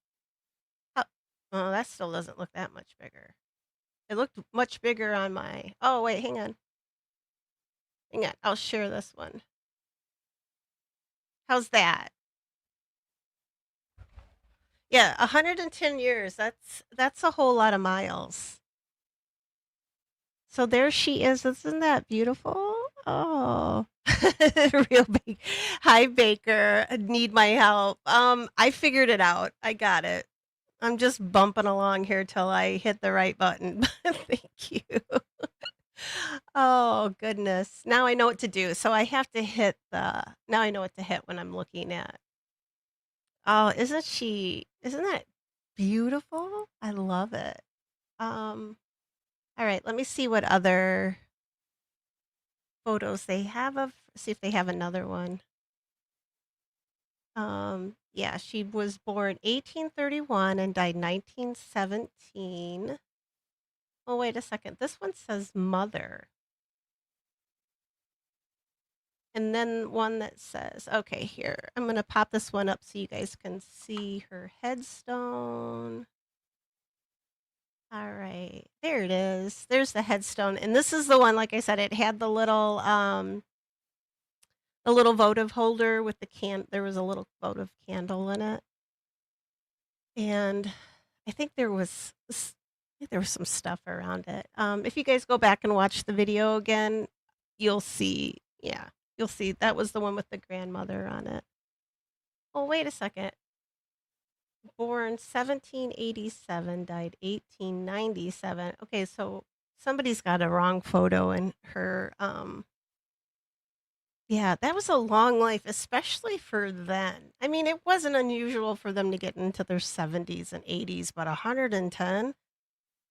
Oh, oh, that still doesn't look that much bigger. It looked much bigger on my. Oh, wait, hang on. Hang on. I'll share this one. How's that? Yeah, 110 years. That's a whole lot of miles. So there she is. Isn't that beautiful? Oh, real big. Hi, Baker. I need my help. I figured it out. I got it. I'm just bumping along here till I hit the right button. Thank you. Oh, goodness. Now I know what to do. So I have to hit now I know what to hit when I'm looking at. Oh, isn't that beautiful? I love it. Um, all right, let me see what other photos they have see if they have another one. Yeah, she was born 1831 and died 1917. Oh, wait a second. This one says mother. And then one that says, okay, here, I'm going to pop this one up so you guys can see her headstone. All right, there it is. There's the headstone. And this is the one, like I said, it had the little votive holder with there was a little votive candle in it. And I think there was some stuff around it. If you guys go back and watch the video again, you'll see, yeah, you'll see that was the one with the grandmother on it. Oh, wait a second. Born 1787, died 1897. Okay, so somebody's got a wrong photo in her. Yeah, that was a long life, especially for then. I mean, it wasn't unusual for them to get into their 70s and 80s, but 110?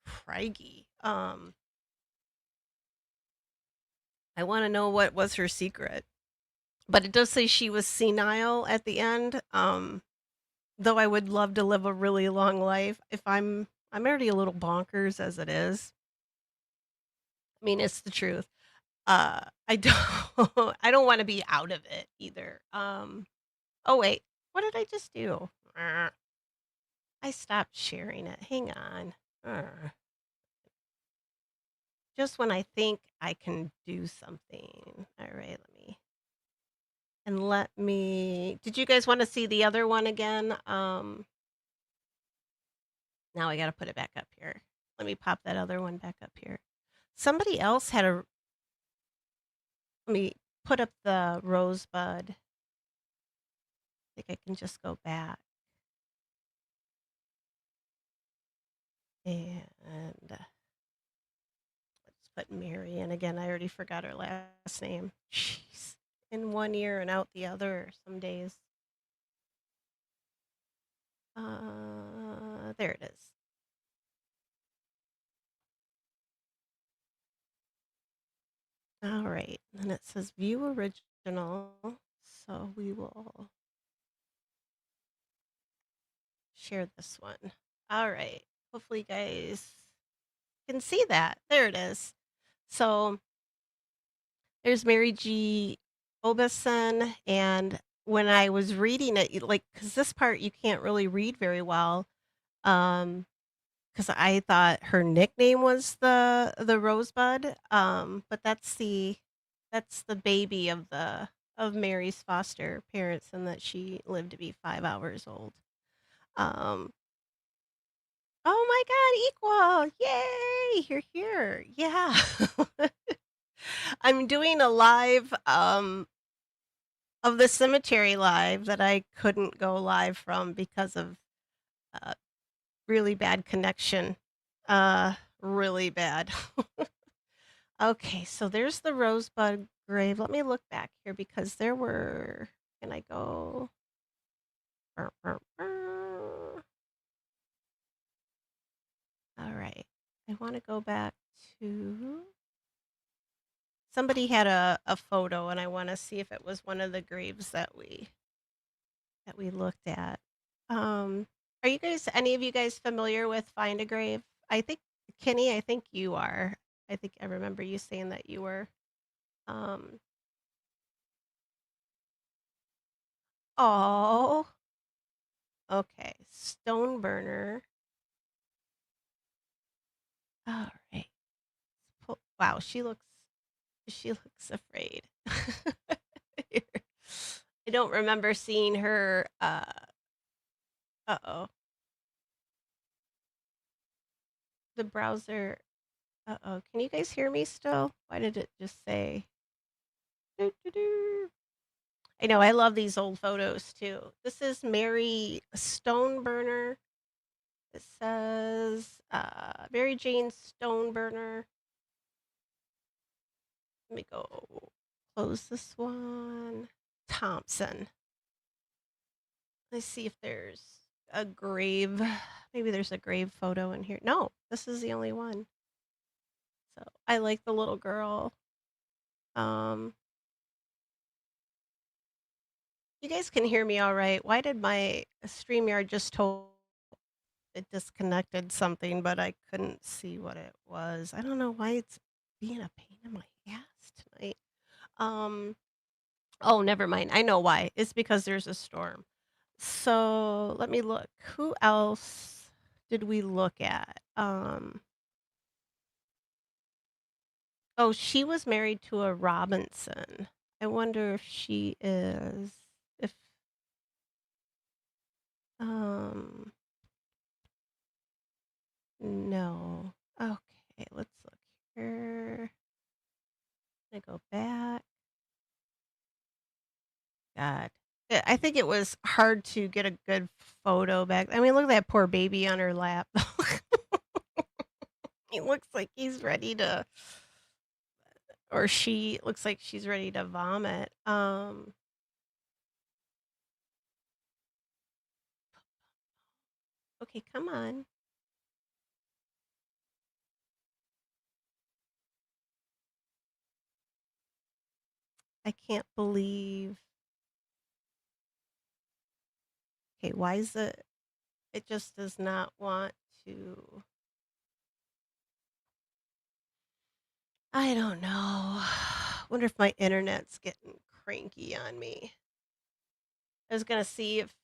Crikey. I want to know what was her secret. But it does say she was senile at the end. Though I would love to live a really long life. I'm already a little bonkers as it is. I mean, it's the truth. I don't I don't want to be out of it either. Oh wait, what did I just do? I stopped sharing it. Hang on. Just when I think I can do something. All right, let me did you guys want to see the other one again? Now I got to put it back up here. Let me pop that other one back up here. Somebody else had a Let me put up the rosebud. I think I can just go back and let's put Mary in again. I already forgot her last name. Jeez. In one ear and out the other some days. There it is. All right. And it says view original. So we will share this one. All right. Hopefully you guys can see that. There it is. So there's Mary G. Obeson. And when I was reading it, like, because this part you can't really read very well, um, because I thought her nickname was the Rosebud, but that's the baby of Mary's foster parents, and that she lived to be 5 hours old. Um, oh my God, equal! Yay! You're here. Yeah. I'm doing a live of the cemetery live that I couldn't go live from because of uh, really bad connection. Really bad. Okay, so there's the Rosebud grave. Let me look back here because there were. Can I go? Brr, brr, brr. All right. I want to go back to. Somebody had a photo, and I want to see if it was one of the graves that we looked at. Are you guys, any of you guys, familiar with Find a Grave? I think Kenny, I think you are. I think I remember you saying that you were. Um, oh, okay. Stone burner. All right. Wow, she looks afraid. I don't remember seeing her. Uh-oh. The browser. Uh-oh. Can you guys hear me still? Why did it just say? Doo, doo, doo. I know, I love these old photos too. This is Mary Stoneburner. It says Mary Jane Stoneburner. Let me go close this one. Thompson. Let's see if there's a grave. Maybe there's a grave photo in here. No, this is the only one. So I like the little girl. Um, you guys can hear me all right. Why did my StreamYard just told it disconnected something, but I couldn't see what it was. I don't know why it's being a pain in my ass tonight. Um, oh, never mind. I know why. It's because there's a storm. So let me look. Who else did we look at? Oh, she was married to a Robinson. I wonder if she is, if, um, no. Okay, let's look here. I go back. God. I think it was hard to get a good photo back. I mean, look at that poor baby on her lap. He looks like he's ready to, or she looks like she's ready to vomit. Okay, come on. I can't believe. Okay, why is it just does not want to. I don't know. Wonder if my internet's getting cranky on me. I was gonna see if.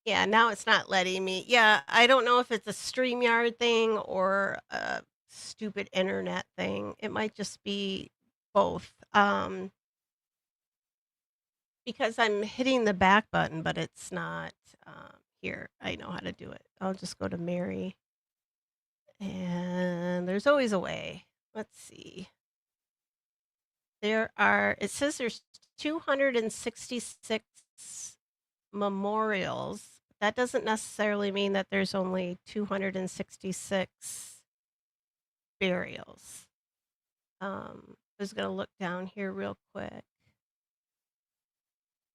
Yeah, now it's not letting me. Yeah, I don't know if it's a StreamYard thing or a stupid internet thing. It might just be both. Because I'm hitting the back button, but it's not here. I know how to do it. I'll just go to Mary And there's always a way. Let's see. It says there's 266 memorials. That doesn't necessarily mean that there's only 266 burials. I was gonna look down here real quick.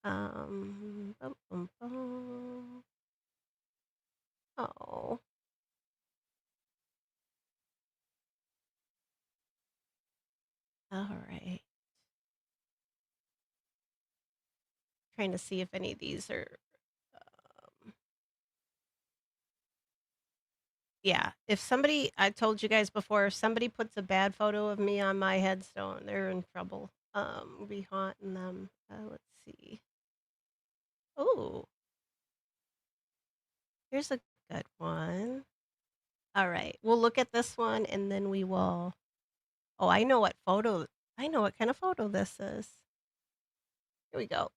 Bum, bum, bum. Oh, all right. Trying to see if any of these are. Um, yeah, if somebody, I told you guys before, if somebody puts a bad photo of me on my headstone, they're in trouble. We'll be haunting them. Let's see. Oh, here's a good one. All right, we'll look at this one and then we will. Oh, I know what photo. I know what kind of photo this is. Here we go.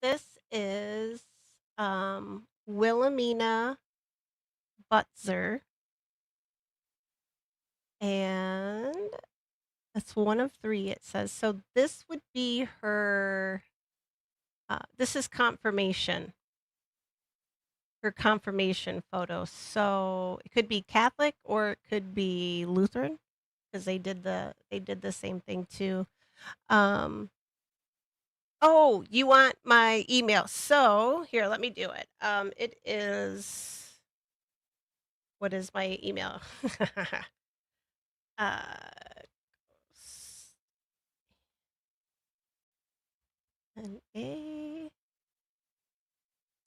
This is Wilhelmina Butzer, and that's one of three. It says so. This would be her. This is confirmation. Her confirmation photo. So it could be Catholic or it could be Lutheran because they did the same thing too. Um, oh, you want my email? So here, let me do it. It is. What is my email? uh, an A.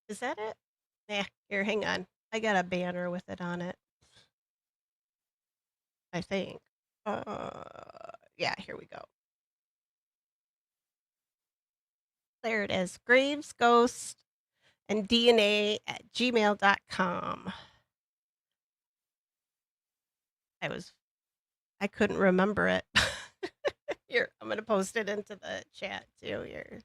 Is that it? Yeah. Here, hang on. I got a banner with it on it. I think. Yeah. Here we go. There it is. Graves, Ghost, and DNA at gmail.com. I couldn't remember it. Here, I'm gonna post it into the chat too. Here,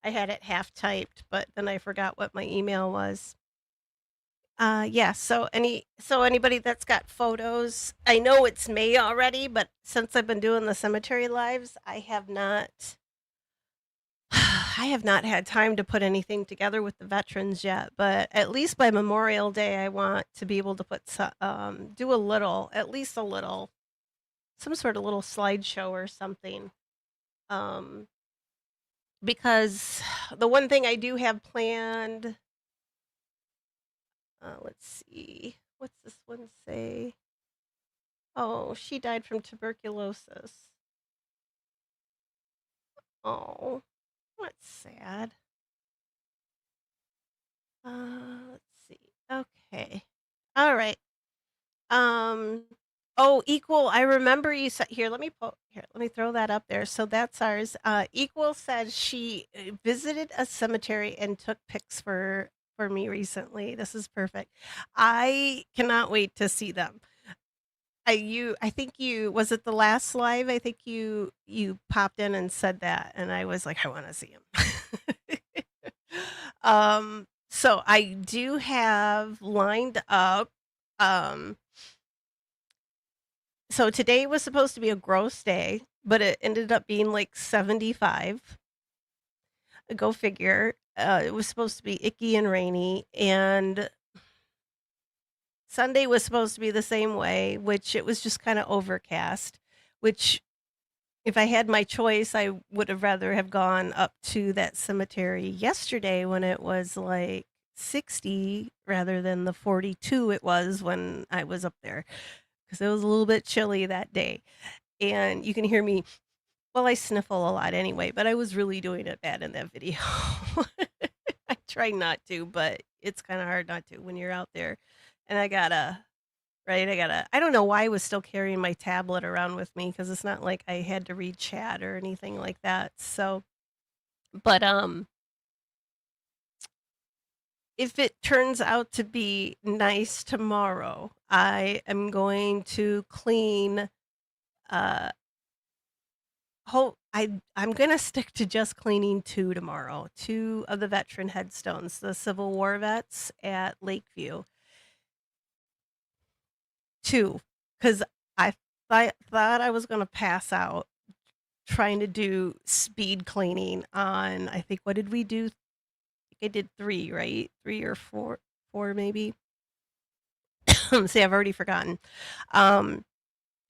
I had it half typed, but then I forgot what my email was. Yeah, so anybody that's got photos, I know it's May already, but since I've been doing the cemetery lives, I have not I have not had time to put anything together with the veterans yet, but at least by Memorial Day, I want to be able to do a little, at least a little, some sort of little slideshow or something. Um, because the one thing I do have planned, let's see, what's this one say? Oh, she died from tuberculosis. Oh, that's sad. Let's see. Okay. All right. Um, oh, Equal, I remember you said here, let me throw that up there. So that's ours. Equal said she visited a cemetery and took pics for me recently. This is perfect. I cannot wait to see them. I think you was it the last live? I think you popped in and said that, and I was like, I want to see him. So I do have lined up. Um, so today was supposed to be a gross day, but it ended up being like 75. Go figure. It was supposed to be icky and rainy, and Sunday was supposed to be the same way, which it was just kind of overcast, which if I had my choice, I would have rather have gone up to that cemetery yesterday when it was like 60 rather than the 42 it was when I was up there because it was a little bit chilly that day. And you can hear me, well, I sniffle a lot anyway, but I was really doing it bad in that video. I try not to, but it's kind of hard not to when you're out there. And right, I don't know why I was still carrying my tablet around with me because it's not like I had to read chat or anything like that. So, but if it turns out to be nice tomorrow, I am going to clean uh I'm gonna stick to just cleaning two tomorrow. Two of the veteran headstones, the Civil War vets at Lakeview. 2, 'cause I thought I was gonna pass out trying to do speed cleaning on I think what did we do? I did 3, right? 3 or 4 maybe? See, I've already forgotten. Um,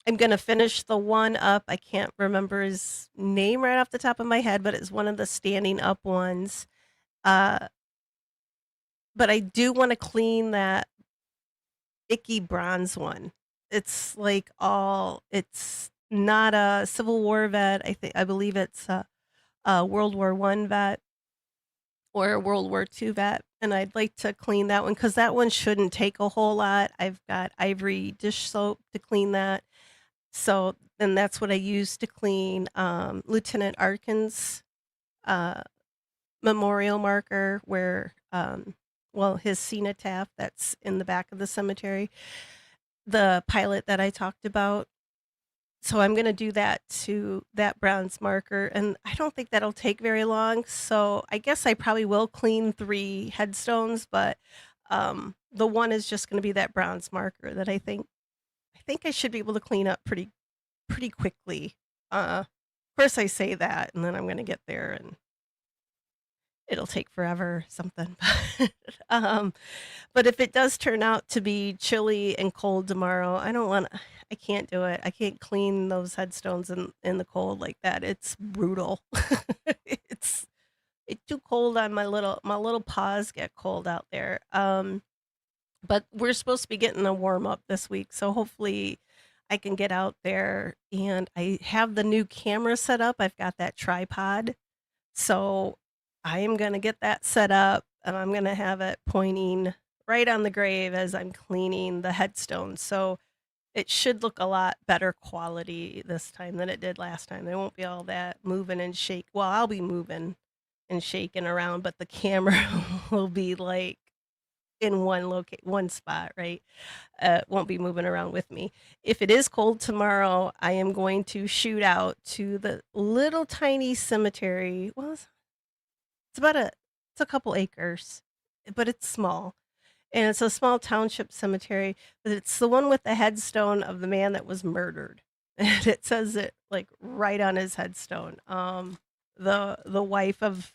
I'm gonna finish the one up, I can't remember his name right off the top of my head, but it's one of the standing up ones. Uh, but I do wanna clean that icky bronze one. It's not a Civil War vet, I believe it's a World War One vet or a World War II vet, and I'd like to clean that one because that one shouldn't take a whole lot. I've got Ivory dish soap to clean that. So and that's what I use to clean, Lieutenant Arkin's, uh, memorial marker where, well, his cenotaph that's in the back of the cemetery, the pilot that I talked about. So I'm gonna do that to that bronze marker, and I don't think that'll take very long, so I guess I probably will clean 3 headstones, but, the one is just gonna be that bronze marker that I think I should be able to clean up pretty quickly. Of course I say that, and then I'm gonna get there and it'll take forever, something. Um, but if it does turn out to be chilly and cold tomorrow, I can't do it. I can't clean those headstones in the cold like that. It's brutal. It's it's too cold on my little paws get cold out there. But we're supposed to be getting a warm up this week, so hopefully I can get out there and I have the new camera set up. I've got that tripod. So I am gonna get that set up and I'm gonna have it pointing right on the grave as I'm cleaning the headstone. So it should look a lot better quality this time than it did last time. There won't be all that moving and shake. Well, I'll be moving and shaking around, but the camera will be like in one spot, right? Won't be moving around with me. If it is cold tomorrow, I am going to shoot out to the little tiny cemetery. Well, it's about it's a couple acres, but it's small, and it's a small township cemetery, but it's the one with the headstone of the man that was murdered, and it says it, like, right on his headstone. The wife of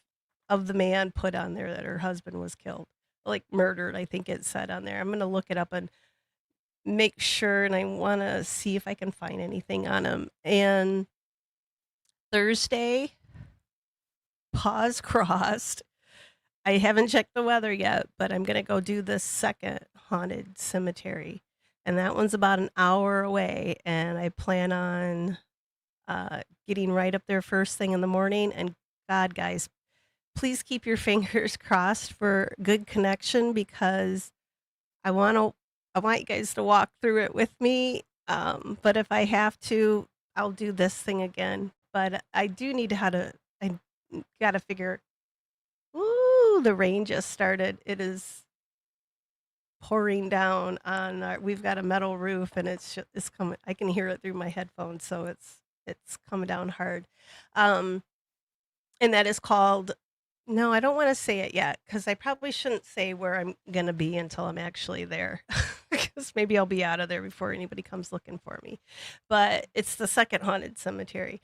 the man put on there that her husband was killed, like, murdered, I think it said on there. I'm gonna look it up and make sure, and I wanna see if I can find anything on him, and Thursday, paws crossed, I haven't checked the weather yet, but I'm gonna go do this second haunted cemetery, and that one's about an hour away, and I plan on, getting right up there first thing in the morning, and God, guys, please keep your fingers crossed for good connection because I wanna I want you guys to walk through it with me, but if I have to, I'll do this thing again, but I do need how to I gotta figure. Ooh, the rain just started. It is pouring down on our we've got a metal roof and it's coming I can hear it through my headphones, so it's coming down hard. Um, and that is called no, I don't wanna say it yet because I probably shouldn't say where I'm gonna be until I'm actually there, because maybe I'll be out of there before anybody comes looking for me. But it's the second haunted cemetery.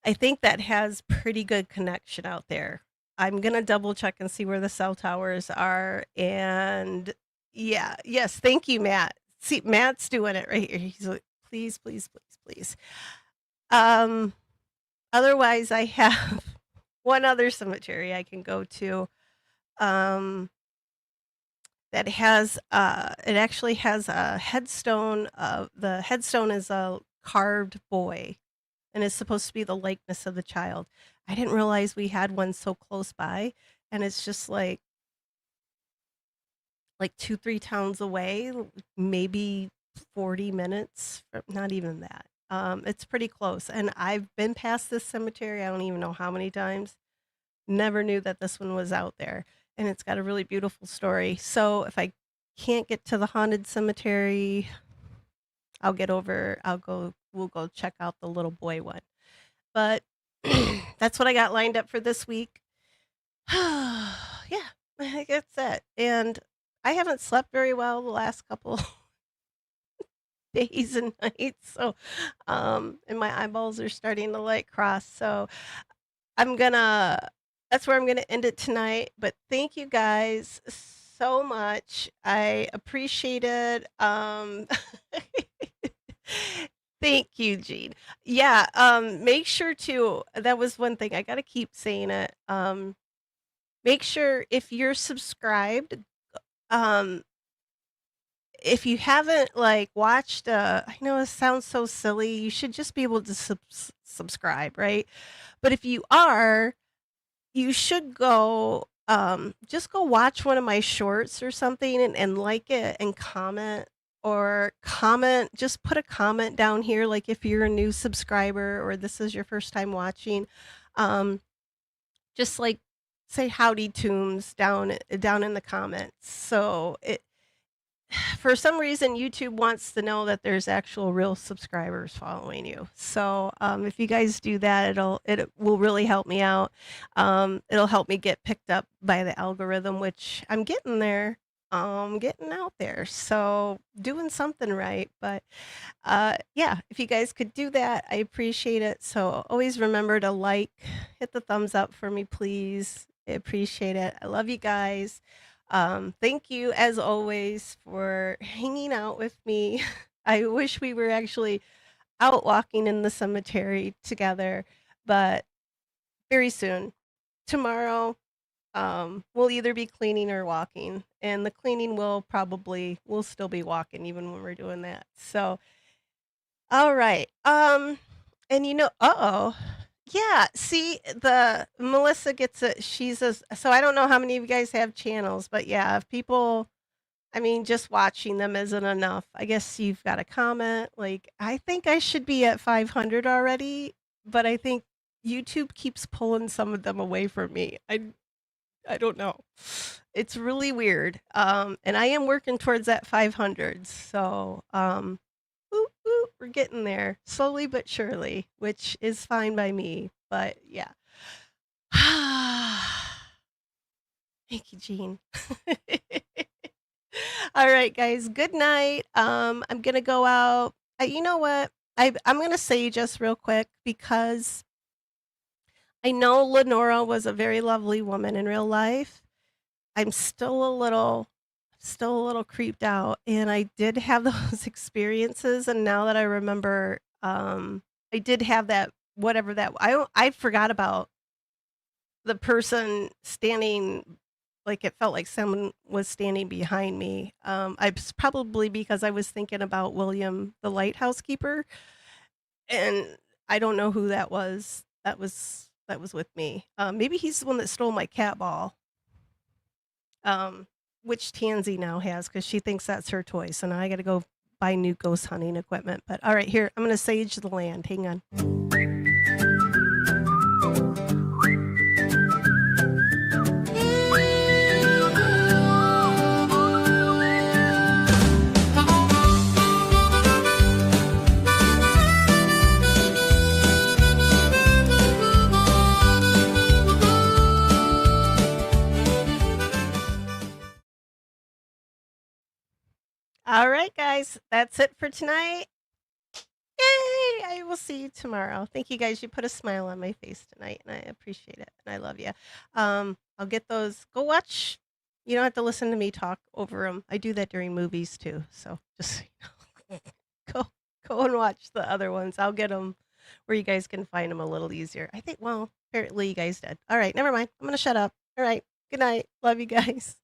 I think that has pretty good connection out there. I'm gonna double check and see where the cell towers are, and yeah, yes, thank you, Matt. See, Matt's doing it right here. He's like, "Please, please, please, please." Um, otherwise, I have one other cemetery I can go to, um, that has, it actually has a headstone, the headstone is a carved boy and is supposed to be the likeness of the child. I didn't realize we had one so close by, and it's just like 2, 3 towns away, maybe 40 minutes, not even that. It's pretty close, and I've been past this cemetery, I don't even know how many times. Never knew that this one was out there, and it's got a really beautiful story. So if I can't get to the haunted cemetery, we'll go check out the little boy one. But that's what I got lined up for this week. Yeah, I think that's it. And I haven't slept very well the last couple days and nights. So, and my eyeballs are starting to like cross. So I'm gonna that's where I'm gonna end it tonight. But thank you guys so much. I appreciate it. Thank you, Gene. Yeah, make sure to that was one thing, I gotta keep saying it. Make sure if you're subscribed, um, if you haven't, like, watched, I know it sounds so silly, you should just be able to subscribe, right? But if you are, you should go, just go watch one of my shorts or something and like it and comment or comment just put a comment down here, like, if you're a new subscriber or this is your first time watching, um, just, like, say "Howdy Tooms" down in the comments. So, it for some reason, YouTube wants to know that there's actual real subscribers following you. So, if you guys do that, it will really help me out. It'll help me get picked up by the algorithm, which I'm getting there. Getting out there. So doing something right. But yeah, if you guys could do that, I appreciate it. So always remember to like, hit the thumbs up for me, please. I appreciate it. I love you guys. Thank you, as always, for hanging out with me. I wish we were actually out walking in the cemetery together, but very soon. Tomorrow, we'll either be cleaning or walking, and the cleaning we'll still be walking even when we're doing that. So, all right. And uh-oh. Yeah, see, the Melissa gets it. So I don't know how many of you guys have channels, but yeah, if people I mean, just watching them isn't enough. I guess you've got to comment. Like, I think I should be at 500 already, but I think YouTube keeps pulling some of them away from me. I don't know. It's really weird. And I am working towards that 500. So, we're getting there slowly but surely, which is fine by me. But yeah. Thank you, Jean. All right, guys. Good night. I'm gonna go out. You know what? I'm gonna say just real quick because I know Lenora was a very lovely woman in real life. I'm still a little creeped out, and I did have those experiences. And now that I remember, I did have that whatever that I forgot about the person standing like, it felt like someone was standing behind me. I was probably because I was thinking about William the lighthouse keeper, and I don't know who that was. That was with me. Maybe he's the one that stole my cat ball, which Tansy now has because she thinks that's her toy, so now I gotta go buy new ghost hunting equipment, but alright, here, I'm gonna sage the land, hang on. Alright, guys, that's it for tonight. Yay! I will see you tomorrow. Thank you guys. You put a smile on my face tonight, and I appreciate it, and I love you. I'll get those. Go watch. You don't have to listen to me talk over them. I do that during movies too. So just so you know. go go and watch the other ones. I'll get them where you guys can find them a little easier. I think. Well, apparently you guys did. All right, never mind. I'm gonna shut up. All right. Good night. Love you guys.